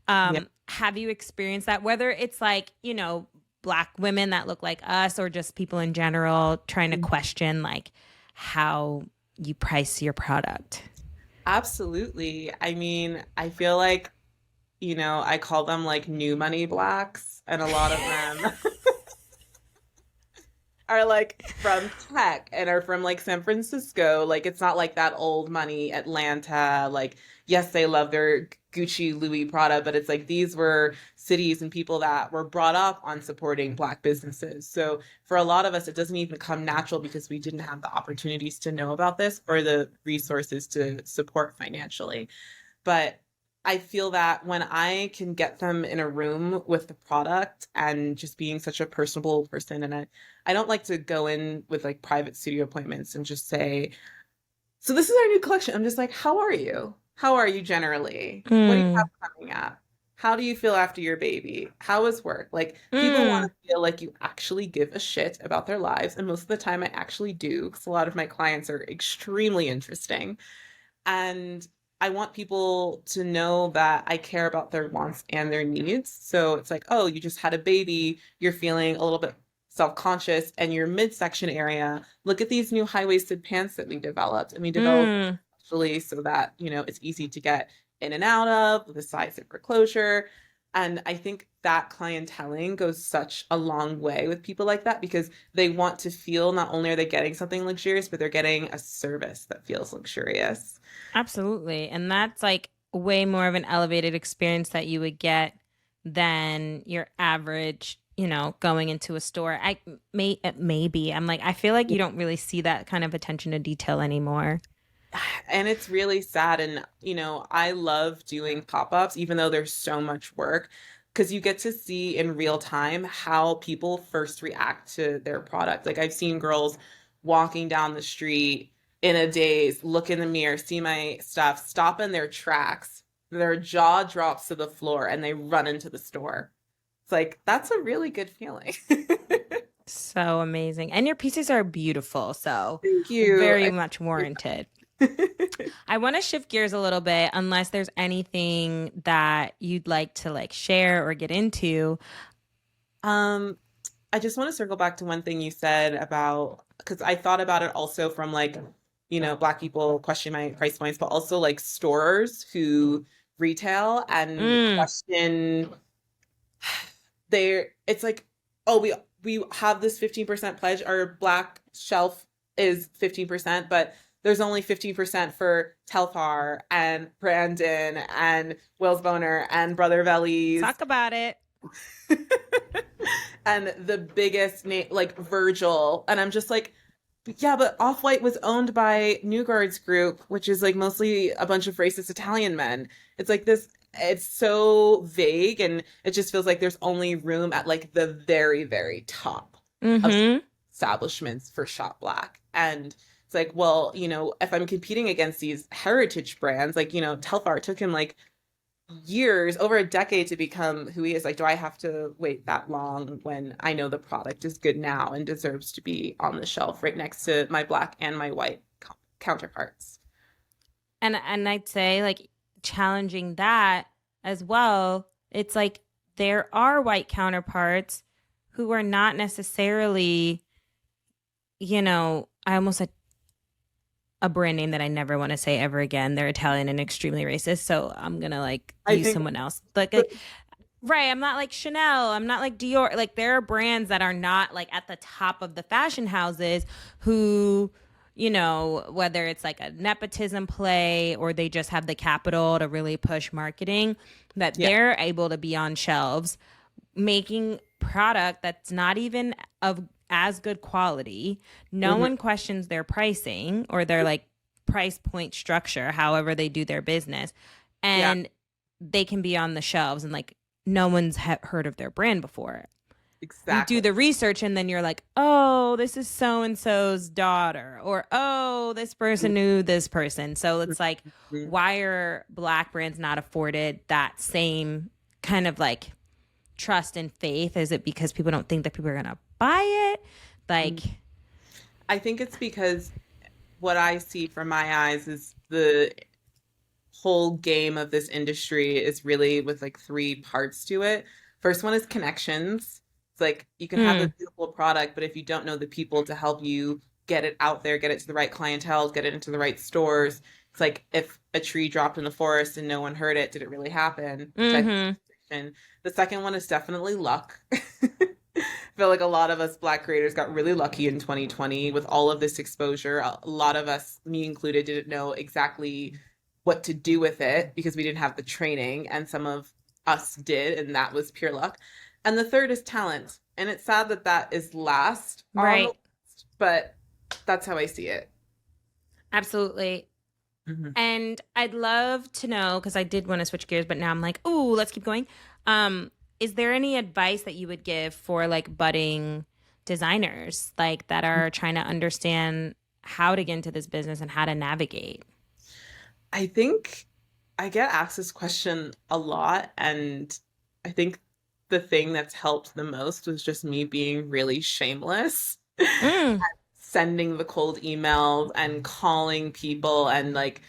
Have you experienced that? Whether it's like, you know, Black women that look like us or just people in general trying to question like how you price your product? Absolutely. I mean, I feel like, you know, I call them like new money Blacks, and a lot of them are like from tech and are from like San Francisco. Like it's not like that old money Atlanta. Like, yes, they love their Gucci, Louis, Prada, but it's like these were cities and people that were brought up on supporting Black businesses. So for a lot of us, it doesn't even come natural because we didn't have the opportunities to know about this or the resources to support financially. But I feel that when I can get them in a room with the product and just being such a personable person, and I don't like to go in with like private studio appointments and just say, so this is our new collection. I'm just like, how are you? How are you generally? What do you have coming up? How do you feel after your baby? How is work? Like people want to feel like you actually give a shit about their lives. And most of the time I actually do, because a lot of my clients are extremely interesting. And I want people to know that I care about their wants and their needs. So it's like, oh, you just had a baby. You're feeling a little bit self-conscious and your midsection area. Look at these new high-waisted pants that we developed. And we developed so that, you know, it's easy to get in and out of with a side zipper closure. And I think that clienteling goes such a long way with people like that because they want to feel not only are they getting something luxurious, but they're getting a service that feels luxurious. Absolutely. And that's like way more of an elevated experience that you would get than your average, you know, going into a store. Maybe I'm like, I feel like you don't really see that kind of attention to detail anymore. And it's really sad. And, you know, I love doing pop-ups, even though there's so much work, because you get to see in real time how people first react to their product. Like I've seen girls walking down the street in a daze, look in the mirror, see my stuff, stop in their tracks, their jaw drops to the floor, and they run into the store. It's like, that's a really good feeling. So amazing. And your pieces are beautiful. So Thank you. very much warranted. I want to shift gears a little bit, unless there's anything that you'd like to like share or get into. I just want to circle back to one thing you said about, because I thought about it also from like, Black people question my price points, but also like stores who retail and question it's like, oh, we have this 15% pledge, our Black shelf is 15%, but there's only 15% for Telfar and Brandon and Will's Boner and Brother Vellies. Talk about it. And the biggest name, like Virgil. And I'm just like, yeah, but Off-White was owned by Newgard's Group, which is like mostly a bunch of racist Italian men. It's like this, it's so vague, and it just feels like there's only room at like the very, very top of establishments for Shop Black. And it's like, well, if I'm competing against these heritage brands, like, Telfar took him like years, over a decade to become who he is. Like, do I have to wait that long when I know the product is good now and deserves to be on the shelf right next to my Black and my white counterparts? And I'd say, like, challenging that as well, it's like there are white counterparts who are not necessarily, I almost said a brand name that I never want to say ever again. They're Italian and extremely racist, so I'm gonna like use someone else. Like, right, I'm not like Chanel, I'm not like Dior. Like, there are brands that are not like at the top of the fashion houses who, whether it's like a nepotism play or they just have the capital to really push marketing, that they're able to be on shelves making product that's not even of as good quality. No one questions their pricing or their like price point structure, however they do their business. And they can be on the shelves and like no one's heard of their brand before. Exactly. You do the research and then you're like, oh, this is so-and-so's daughter, or, oh, this person knew this person. So it's like, why are Black brands not afforded that same kind of like trust and faith? Is it because people don't think that people are going to buy it? Like, I think it's because what I see from my eyes is the whole game of this industry is really with like three parts to it. First one is connections. It's like you can have a beautiful product, but if you don't know the people to help you get it out there, get it to the right clientele, get it into the right stores, it's like if a tree dropped in the forest and no one heard it, did it really happen? The second one is definitely luck. I feel like a lot of us Black creators got really lucky in 2020 with all of this exposure. A lot of us, me included, didn't know exactly what to do with it because we didn't have the training, and some of us did, and that was pure luck. And the third is talent. And it's sad that that is last on the list, but that's how I see it. Absolutely. And I'd love to know, because I did want to switch gears, but now I'm like, ooh, let's keep going. Is there any advice that you would give for like budding designers, like that are trying to understand how to get into this business and how to navigate? I think I get asked this question a lot, and I think the thing that's helped the most was just me being really shameless. Sending the cold emails and calling people, and like,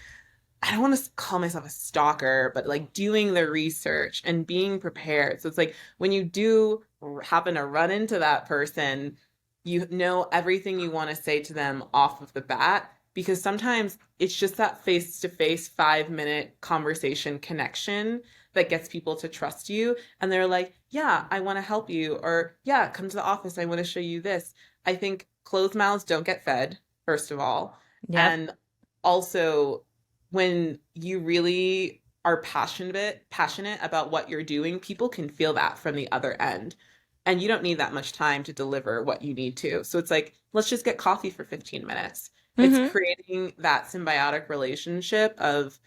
I don't want to call myself a stalker, but like doing the research and being prepared. So it's like when you do happen to run into that person, you know everything you want to say to them off of the bat, because sometimes it's just that face-to-face 5-minute conversation connection that gets people to trust you. And they're like, yeah, I want to help you. Or yeah, come to the office. I want to show you this. I think closed mouths don't get fed, first of all. And also, when you really are passionate about what you're doing, people can feel that from the other end. And you don't need that much time to deliver what you need to. So it's like, let's just get coffee for 15 minutes. It's creating that symbiotic relationship of,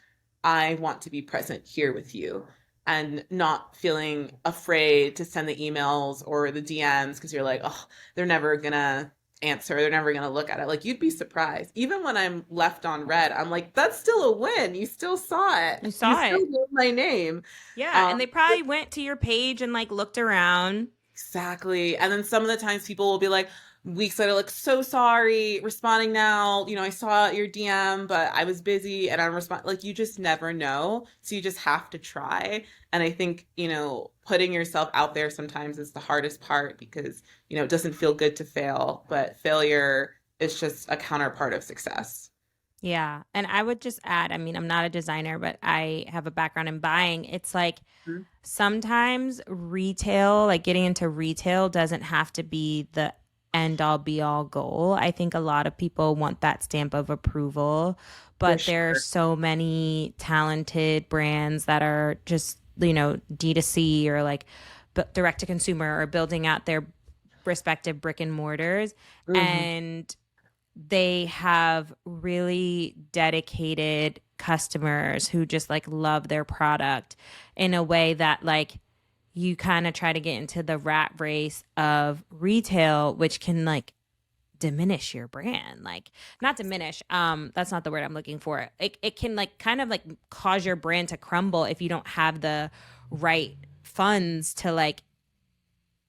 I want to be present here with you, and not feeling afraid to send the emails or the DMs because you're like, oh, they're never gonna answer, they're never gonna look at it. Like, you'd be surprised. Even when I'm left on red, I'm like, that's still a win. You still saw it. You saw it. Still know my name. Yeah, and they probably went to your page and like looked around. Exactly. And then some of the times people will be like, weeks later, like, so sorry, responding now. I saw your DM, but I was busy and I'm responding. Like, you just never know. So you just have to try. And I think, putting yourself out there sometimes is the hardest part because, it doesn't feel good to fail, but failure is just a counterpart of success. Yeah. And I would just add, I mean, I'm not a designer, but I have a background in buying. It's like Mhm. sometimes retail, like getting into retail, doesn't have to be the end all be all goal. I think a lot of people want that stamp of approval, For but there are sure. so many talented brands that are just, D2C or like direct to consumer or building out their respective brick and mortars. Mhm. And they have really dedicated customers who just like love their product in a way that like you kind of try to get into the rat race of retail, which can like diminish your brand. Like not diminish, that's not the word I'm looking for. It can like kind of like cause your brand to crumble if you don't have the right funds to like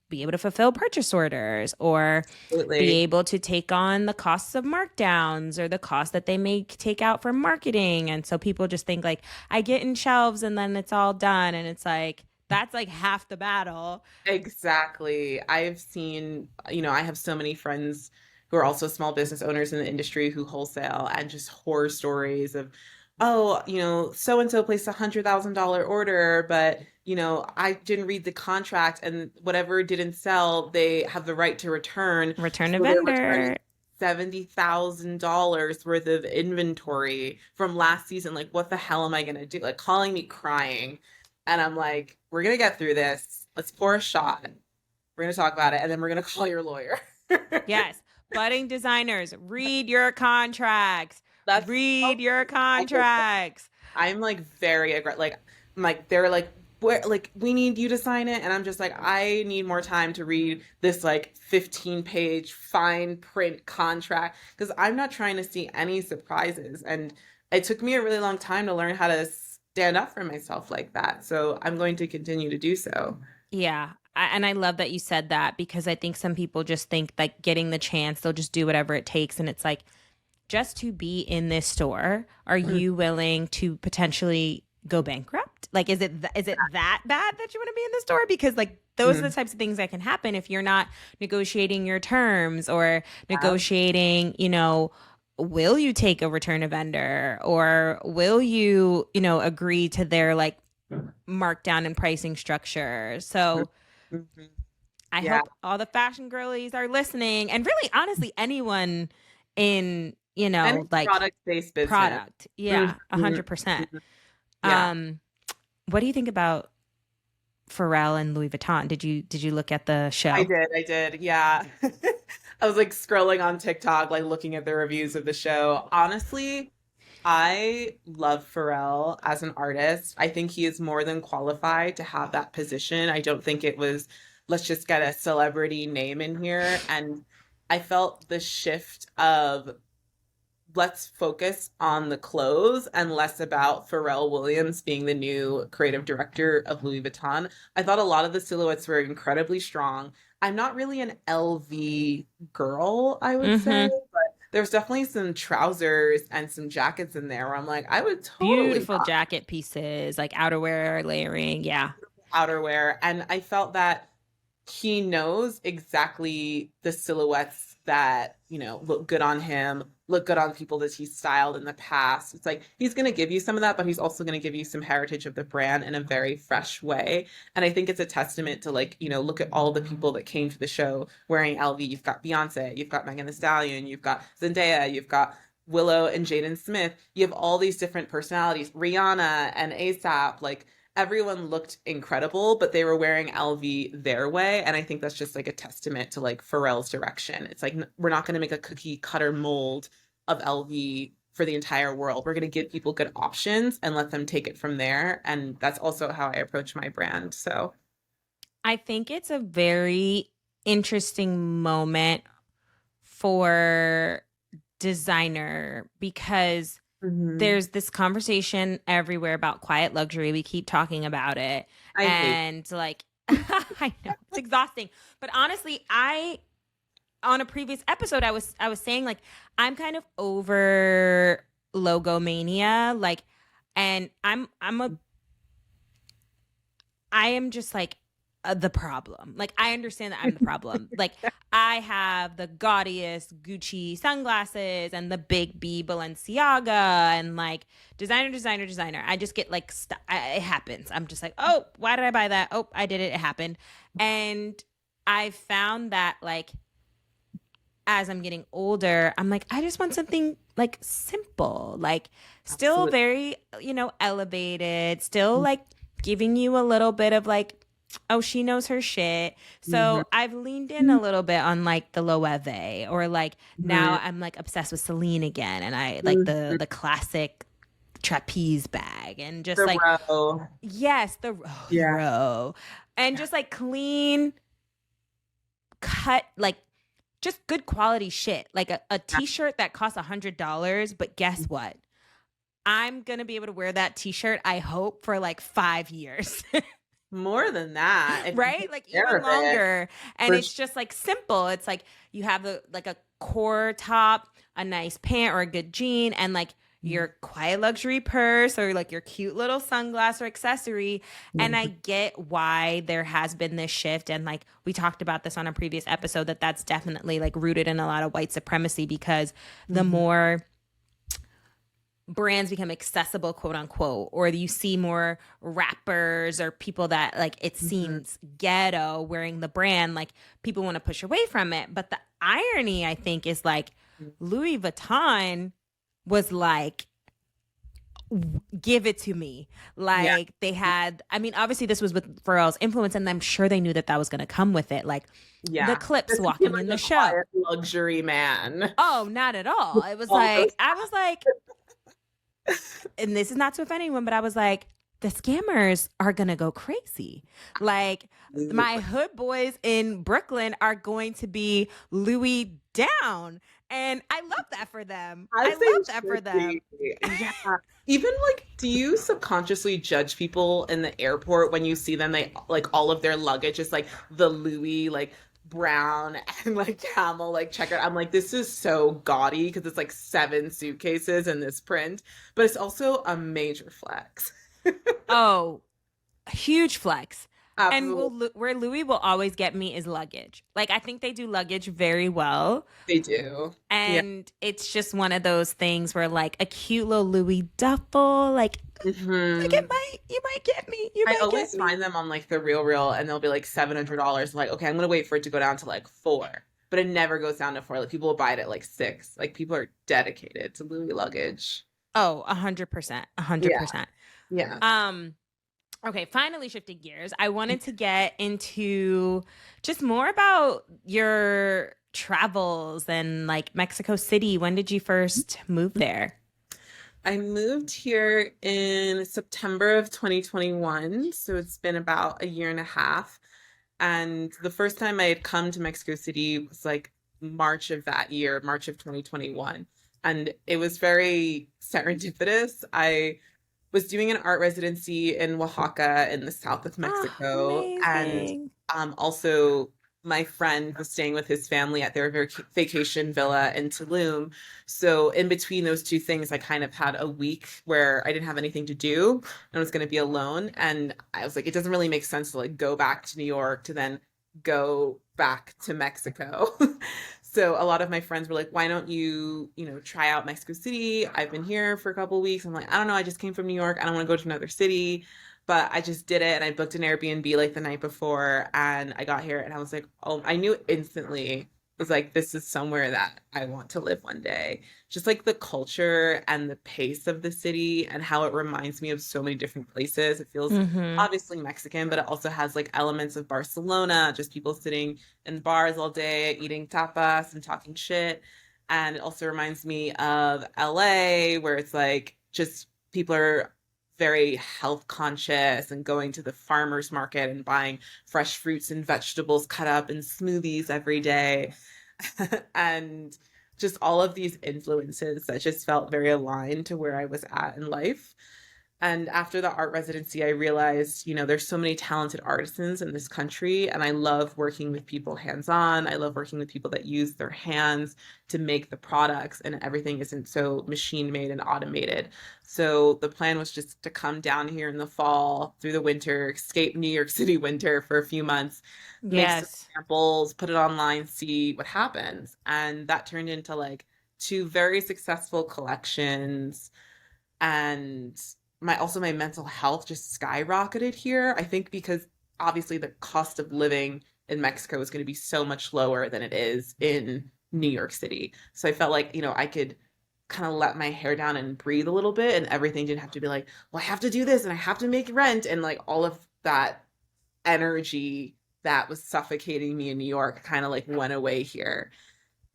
be able to fulfill purchase orders or be Absolutely. able to take on the costs of markdowns or the cost that they may take out for marketing. And so people just think like I get in shelves and then it's all done. And it's like that's like half the battle. Exactly. I've seen, I have so many friends who are also small business owners in the industry who wholesale and just horror stories of, oh, so and so placed $100,000 order, but, I didn't read the contract and whatever didn't sell, they have the right to return. Return to So they're returning vendor. $70,000 worth of inventory from last season. Like, what the hell am I going to do? Like, calling me crying. And I'm like, we're going to get through this. Let's pour a shot. We're going to talk about it. And then we're going to call your lawyer. Yes. Budding designers, read your contracts. That's Read so your contracts. I'm like very aggressive. Like, I'm like, they're like, where, like, we need you to sign it. And I'm just like, I need more time to read this like 15-page fine print contract because I'm not trying to see any surprises. And it took me a really long time to learn how to stand up for myself like that. So I'm going to continue to do so. Yeah. And I love that you said that because I think some people just think like getting the chance, they'll just do whatever it takes. And it's like, just to be in this store, are you willing to potentially go bankrupt? Like, is it that bad that you want to be in the store? Because like those are the types of things that can happen if you're not negotiating your terms or negotiating, will you take a return a vendor or will you, agree to their like markdown and pricing structure? So Mhm. I Yeah. hope all the fashion girlies are listening and really honestly anyone in, Any like product-based business. product. Yeah, Mhm. 100%. Yeah. What do you think about Pharrell and Louis Vuitton? Did you look at the show? I did. Yeah. I was like scrolling on TikTok, like looking at the reviews of the show. Honestly, I love Pharrell as an artist. I think he is more than qualified to have that position. I don't think it was, let's just get a celebrity name in here. And I felt the shift of let's focus on the clothes and less about Pharrell Williams being the new creative director of Louis Vuitton. I thought a lot of the silhouettes were incredibly strong. I'm not really an LV girl, I would say, Mm-hmm. but there's definitely some trousers and some jackets in there where I'm like, I would totally Beautiful rock jacket pieces, like outerwear layering. Yeah. outerwear. And I felt that he knows exactly the silhouettes that, look good on him, look good on people that he's styled in the past. It's like he's going to give you some of that, but he's also going to give you some heritage of the brand in a very fresh way. And I think it's a testament to like, look at all the people that came to the show wearing LV. You've got Beyonce, you've got Megan Thee Stallion, you've got Zendaya, you've got Willow and Jaden Smith. You have all these different personalities, Rihanna and ASAP, like everyone looked incredible, but they were wearing LV their way. And I think that's just like a testament to like Pharrell's direction. It's like, we're not going to make a cookie cutter mold of LV for the entire world. We're going to give people good options and let them take it from there. And that's also how I approach my brand. So I think it's a very interesting moment for designer because there's this conversation everywhere about quiet luxury. We keep talking about it. I hate And like I know it's exhausting, but honestly, on a previous episode, I was saying like I'm kind of over logomania, like, and I am just like the problem. Like, I understand that I'm the problem. Like, I have the gaudiest Gucci sunglasses and the big B Balenciaga and like designer. I just get like, it happens. I'm just like, oh, why did I buy that? Oh, I did it. It happened. And I found that like, as I'm getting older, I'm like, I just want something like simple, like still Absolutely. very, elevated, still like giving you a little bit of like, oh, she knows her shit. Mhm. So I've leaned in a little bit on like the Loewe, or like now Mhm. I'm like obsessed with Celine again, and I like Mhm. the classic trapeze bag, and just The like, row. yes, the Yeah. row, and just like clean cut, like just good quality shit, like a t-shirt that costs $100, but guess what, I'm gonna be able to wear that t-shirt, I hope, for like 5 years. More than that, if you Right, take like care even of it, longer. And for it's just like simple. It's like you have like a core top, a nice pant or a good jean, and like your quiet luxury purse, or like your cute little sunglass or accessory. And I get why there has been this shift, and like we talked about this on a previous episode, that that's definitely like rooted in a lot of white supremacy, because the more brands become accessible, quote unquote, or you see more rappers or people that like it seems ghetto wearing the brand, like people want to push away from it. But the irony, I think, is like Louis Vuitton was like, give it to me. Yeah. Like they had, I mean, obviously this was with Pharrell's influence, and I'm sure they knew that that was going to come with it. Like Yeah. the clips This walking became in like the a show. quiet luxury man. Oh, not at all. It was All like, those- I was like, and this is not to offend anyone, but I was like, the scammers are gonna go crazy. Like my hood boys in Brooklyn are going to be Louis down. And I love that for them. I As they love that for should them. be. Yeah. Even like, do you subconsciously judge people in the airport when you see them? They like all of their luggage is like the Louis, like brown and like camel, like checkered. I'm like, this is so gaudy because it's like 7 suitcases in this print, but it's also a major flex. Oh, huge flex. And Absolutely. where Louis will always get me is luggage. Like I think they do luggage very well. They do. Yeah. And it's just one of those things where like a cute little Louis duffel, like Mhm. you might get me. You I might always get me. find them on like the Real and they'll be like $700. I'm like, okay, I'm gonna wait for it to go down to like 4, but it never goes down to 4. Like people will buy it at like 6. Like people are dedicated to Louis luggage. Oh, 100%. 100%. Yeah. Okay, finally shifting gears. I wanted to get into just more about your travels and like Mexico City. When did you first move there? I moved here in September of 2021, so it's been about a year and a half. And the first time I had come to Mexico City was like March of that year, March of 2021. And it was very serendipitous. I was doing an art residency in Oaxaca in the south of Mexico. And Amazing. also my friend was staying with his family at their vacation villa in Tulum. So in between those two things, I kind of had a week where I didn't have anything to do and I was going to be alone. And I was like, it doesn't really make sense to like go back to New York to then go back to Mexico. So a lot of my friends were like, why don't you, try out Mexico City? I've been here for a couple of weeks. I'm like, I don't know. I just came from New York. I don't want to go to another city. But I just did it and I booked an Airbnb like the night before and I got here and I was like, oh, I knew instantly. I was like, this is somewhere that I want to live one day. Just like the culture and the pace of the city and how it reminds me of so many different places. It feels Mm-hmm. obviously Mexican, but it also has like elements of Barcelona, just people sitting in bars all day, eating tapas and talking shit. And it also reminds me of LA, where it's like just people are very health conscious and going to the farmers market and buying fresh fruits and vegetables cut up in smoothies every day. And just all of these influences that just felt very aligned to where I was at in life. And after the art residency, I realized, there's so many talented artisans in this country, and I love working with people hands-on. I love working with people that use their hands to make the products, and everything isn't so machine made and automated. So the plan was just to come down here in the fall through the winter, escape New York City winter for a few months, make some Yes. samples, put it online, see what happens. And that turned into like two very successful collections. And my mental health just skyrocketed here. I think because obviously the cost of living in Mexico is going to be so much lower than it is in New York City. So I felt like, I could kind of let my hair down and breathe a little bit, and everything didn't have to be like, well, I have to do this and I have to make rent, and like all of that energy that was suffocating me in New York kind of like went away here.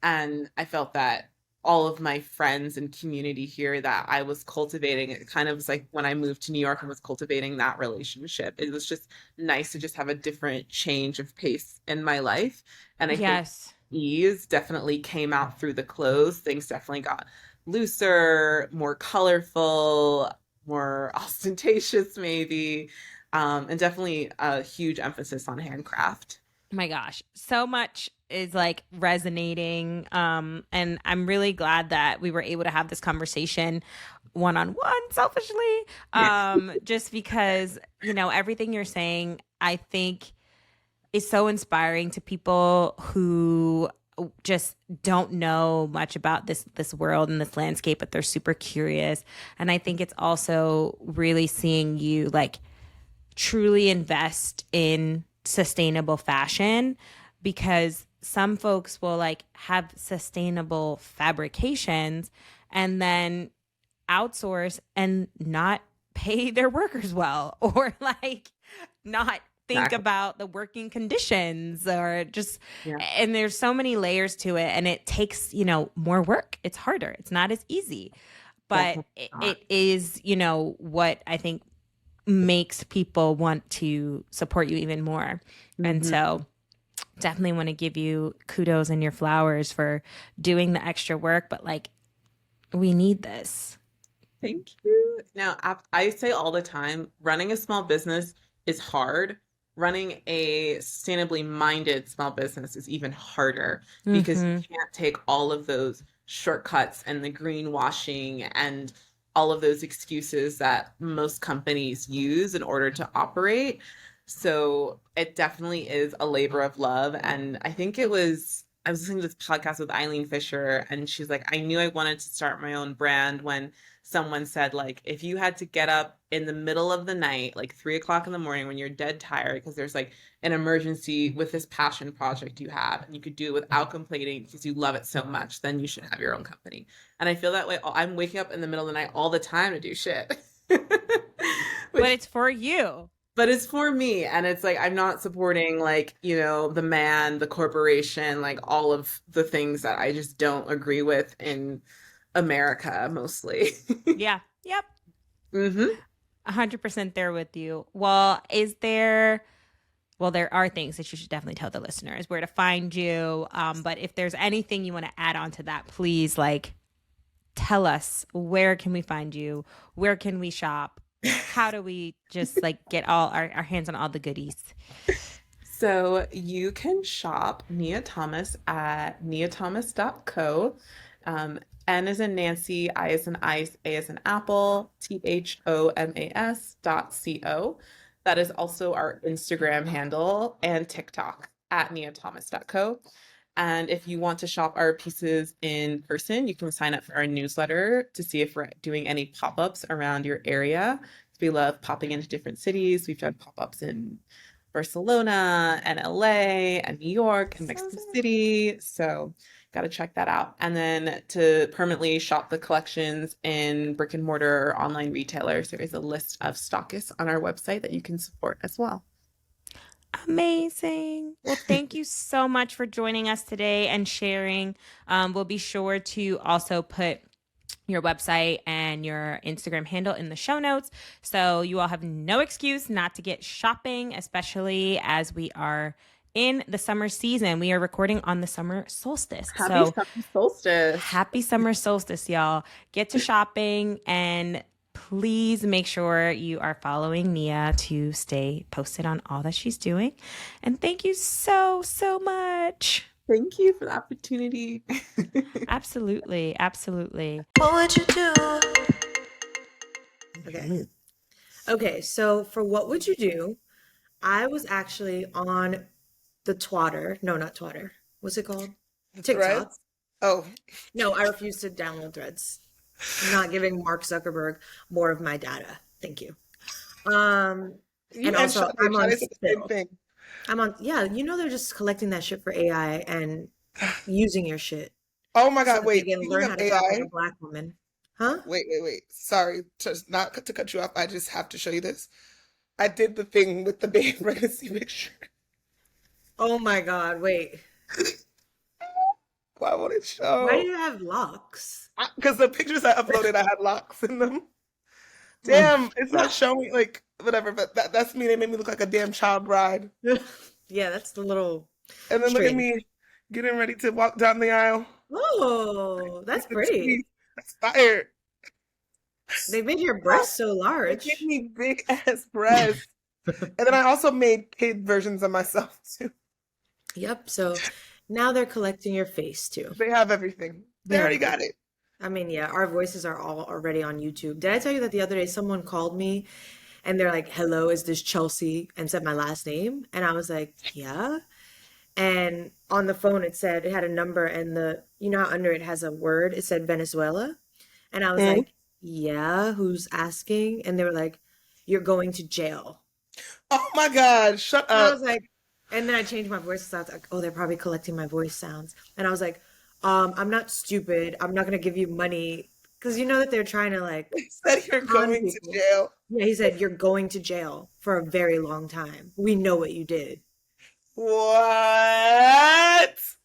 And I felt that all of my friends and community here that I was cultivating, it kind of was like when I moved to New York and was cultivating that relationship. It was just nice to just have a different change of pace in my life. And I think Yes. ease definitely came out through the clothes. Things definitely got looser, more colorful, more ostentatious, maybe. And definitely a huge emphasis on handcraft. My gosh, so much is like resonating. And I'm really glad that we were able to have this conversation one-on-one selfishly. Just because, everything you're saying, I think is so inspiring to people who just don't know much about this world and this landscape, but they're super curious. And I think it's also really seeing you like truly invest in sustainable fashion, because some folks will like have sustainable fabrications and then outsource and not pay their workers well, or like not think Exactly. about the working conditions, or just Yeah. and there's so many layers to it, and it takes more work. It's harder, it's not as easy, but Definitely not. it is what I think makes people want to support you even more. And Mhm. so definitely want to give you kudos and your flowers for doing the extra work, but like we need this. Thank you. Now, I say all the time, running a small business is hard. Running a sustainably minded small business is even harder, because you can't take all of those shortcuts and the greenwashing and all of those excuses that most companies use in order to operate. So it definitely is a labor of love. And I think I was listening to this podcast with Eileen Fisher, and she's like, I knew I wanted to start my own brand when someone said, like, if you had to get up in the middle of the night, like 3 o'clock in the morning when you're dead tired because there's like an emergency with this passion project you have, and you could do it without complaining because you love it so much, then you should have your own company. And I feel that way. I'm waking up in the middle of the night all the time to do shit. But it's for you. But it's for me, and it's like I'm not supporting like, the man, the corporation, like all of the things that I just don't agree with in America mostly. Yeah. Yep. Mm-hmm. 100% there with you. Well, there are things that you should definitely tell the listeners where to find you. But if there's anything you want to add on to that, please like tell us, where can we find you? Where can we shop? How do we just like get all our hands on all the goodies? So you can shop Nia Thomas at niathomas.co. N as in Nancy, I as in ice, A as in apple, THOMAS.co. That is also our Instagram handle and TikTok at niathomas.co. And if you want to shop our pieces in person, you can sign up for our newsletter to see if we're doing any pop-ups around your area. We love popping into different cities. We've done pop-ups in Barcelona and LA and New York and Mexico City. So got to check that out. And then to permanently shop the collections in brick and mortar or online retailers, there is a list of stockists on our website that you can support as well. Amazing. Well, thank you so much for joining us today and sharing. We'll be sure to also put your website and your Instagram handle in the show notes, so you all have no excuse not to get shopping, especially as we are in the summer season. We are recording on the summer solstice. Happy summer solstice. Happy summer solstice, y'all. Get to shopping and Please make sure you are following Nia to stay posted on all that she's doing. And thank you so, so much. Thank you for the opportunity. Absolutely. Absolutely. What would you do? Okay. Okay, so for what would you do? I was actually on the Twatter. No, not Twatter. What's it called? TikTok. Threads? Oh, No, I refuse to download Threads. I'm not giving Mark Zuckerberg more of my data. Thank you. And also Sade. I'm on Sade said the same Spill. thing. I'm on, yeah, you know they're just collecting that shit for AI and using your shit Oh my so God, that they wait. can Speaking learn of how to talk like AI, a black woman. Huh? wait. Sorry, just not to cut you off. I just have to show you this. I did the thing with the baby pregnancy picture. Oh my God, wait. Why won't it Why do show? you have locks? Because the pictures I uploaded, I had locks in them. Mm. Damn, it's not showing, like, whatever, but that's me. They made me look like a damn child bride. Yeah, that's a little And then look at strange. me getting ready to walk down the aisle. Oh, that's pretty. That's fire. They made your breasts so They large. gave me big ass breasts. And then I also made kid versions of myself too. Yep, so now they're collecting your face too. They have everything. They Yeah, already they got do. it. I mean, yeah, our voices are all already on YouTube. Did I tell you that the other day someone called me and they're like, "Hello, is this Chelsea?" and said my last name? And I was like, "Yeah." And on the phone it said it had a number and you know how under it has a word, it said Venezuela. And I was Mm. like, "Yeah, who's asking?" And they were like, "You're going to jail." Oh my God, shut And I up. was like, and then I changed my voice. So I was like, oh, they're probably collecting my voice sounds. And I was like, I'm not stupid. I'm not gonna give you money because you know that they're trying to like He said you're con going to people. jail. Yeah, he said you're going to jail for a very long time. We know what you did. What?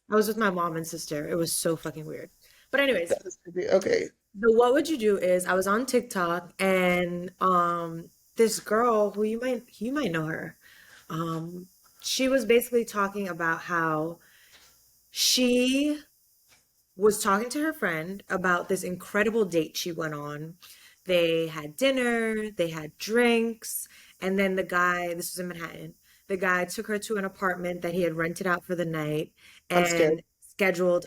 I was with my mom and sister. It was so fucking weird. But anyways, That is creepy. Okay. the what would you do is I was on TikTok and this girl who you might know her. She was basically talking about how she was talking to her friend about this incredible date she went on. They had dinner, they had drinks, and then the guy, this was in Manhattan, the guy took her to an apartment that he had rented out for the night I'm scared. and scheduled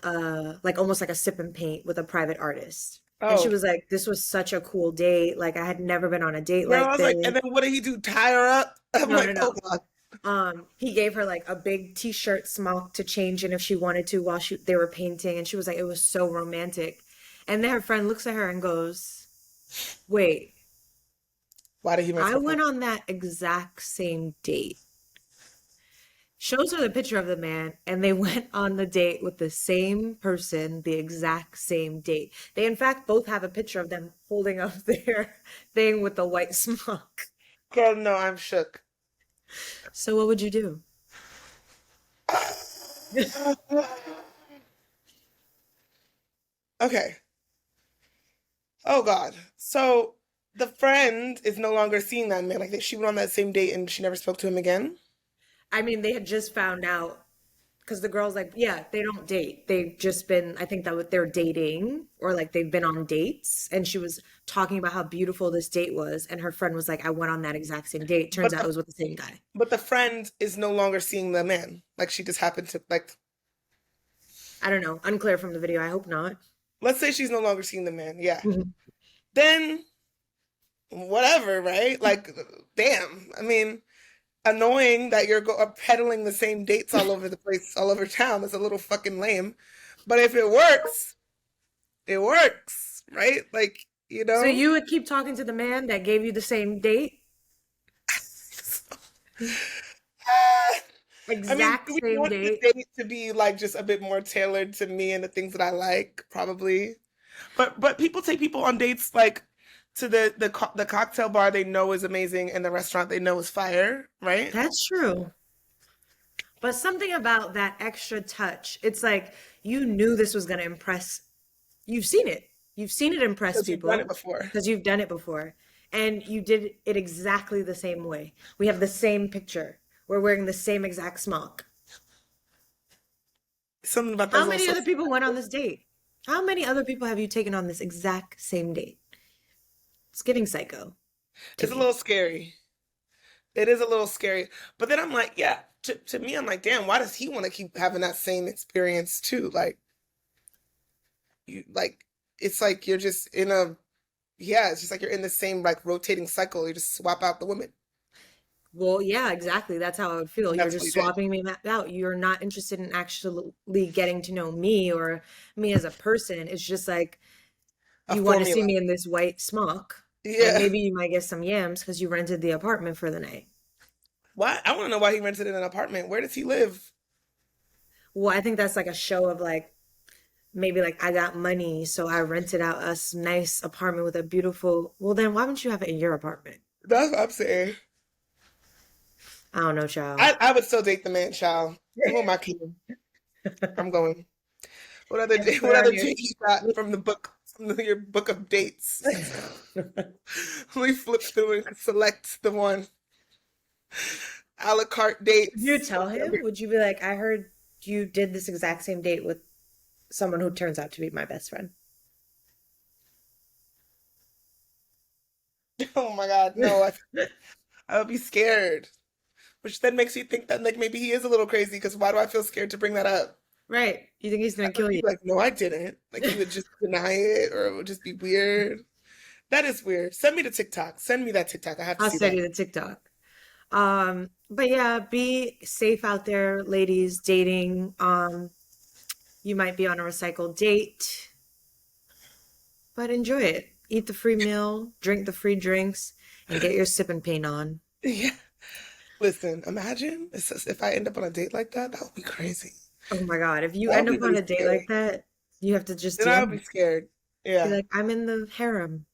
like almost like a sip and paint with a private artist. And she Oh. was like, this was such a cool date. Like I had never been on a date Girl, I like was this. like, and then what did he do? Tie her up? I'm No, like, no, oh God. no. He gave her like a big t-shirt smock to change in if she wanted to while they were painting, and she was like, it was so romantic. And then her friend looks at her and goes, wait, Why did he mess I with her? went on that exact same date. Shows her the picture of the man, and they went on the date with the same person, the exact same date. They, in fact, both have a picture of them holding up their thing with the white smock. Girl, no, I'm shook. So what would you do? Okay. Oh God. So the friend is no longer seeing that man. Like she went on that same date and she never spoke to him again. I mean, they had just found out because the girl's like, yeah, they don't date. They've just been, I think that what they're dating or like they've been on dates. And she was talking about how beautiful this date was. And her friend was like, I went on that exact same date. Turns But out it the was with the same guy. but the friend is no longer seeing the man. Like she just happened to like. I don't know. Unclear from the video. I hope not. Let's say she's no longer seeing the man. Yeah. Mhm. Then whatever, right? Like, damn. I mean, annoying that you're peddling the same dates all over the place, all over town. Is a little fucking lame. But if it works, right? Like, you know. So you would keep talking to the man that gave you the same date? I mean, Exact do we same want the date? date to be like just a bit more tailored to me and the things that I like, probably. But people take people on dates like to the cocktail bar they know is amazing and the restaurant they know is fire, right? That's true. But something about that extra touch, it's like you knew this was going to impress. You've seen it. You've seen it impress Because you've done it people before. because you've done it before. And you did it exactly the same way. We have the same picture. We're wearing the same exact smock. Something about that How is many also other people went on this date? How many other people have you taken on this exact same date? It's giving psycho to It's a me. little scary. It is a little scary. But then I'm like, yeah, to me, I'm like, damn, why does he want to keep having that same experience too? Like, it's like you're just in a, yeah, it's just like you're in the same like rotating cycle. You just swap out the women. Well, yeah, exactly. That's how I would feel. You're That's what just he did. swapping me out. You're not interested in actually getting to know me or me as a person. It's just like A you want to see formula. me in this white smock, and Yeah. maybe you might get some yams because you rented the apartment for the night. Why? I want to know why he rented an apartment. Where does he live? Well, I think that's like a show of like maybe like I got money, so I rented out a nice apartment with a beautiful. Well, then why wouldn't you have it in your apartment? That's what I'm saying. I don't know, child. I would still date the man, child. Who am I kidding? I'm going. What other And put what on other your date you got from the book, from your book of dates? We flip through and select the one. A la carte dates. Would you tell him? Would you be like, I heard you did this exact same date with someone who turns out to be my best friend? Oh my God, no! I would be scared, which then makes you think that like maybe he is a little crazy. Because why do I feel scared to bring that up? Right. You think he's I gonna would kill be you? like, no, I didn't. Like he would just deny it, or it would just be weird. That is weird. Send me the TikTok. Send me that TikTok. I have to I'll see send that. you the TikTok. But yeah, be safe out there, ladies, dating. You might be on a recycled date, but enjoy it. Eat the free meal, drink the free drinks, and get your sipping paint on. Yeah. Listen, imagine if I end up on a date like that. That would be crazy. Oh my God, if you That would end be up on really a date scary. like that, you have to just Then I would DM be me. scared. Be Yeah. like, I'm in the harem.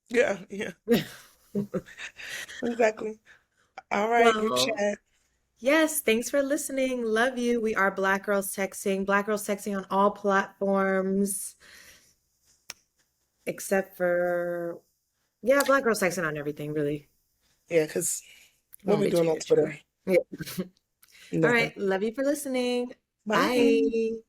Yeah. Yeah. Exactly. All right, group Well, chat. yes, thanks for listening. Love you. We are Black Girls Texting. Black Girls Texting on all platforms, except for, yeah, Black Girls Texting on everything, really. Yeah, because what Won't we be doing too on good, Twitter? Yeah. All Nothing. right. Love you for listening. Bye. Bye.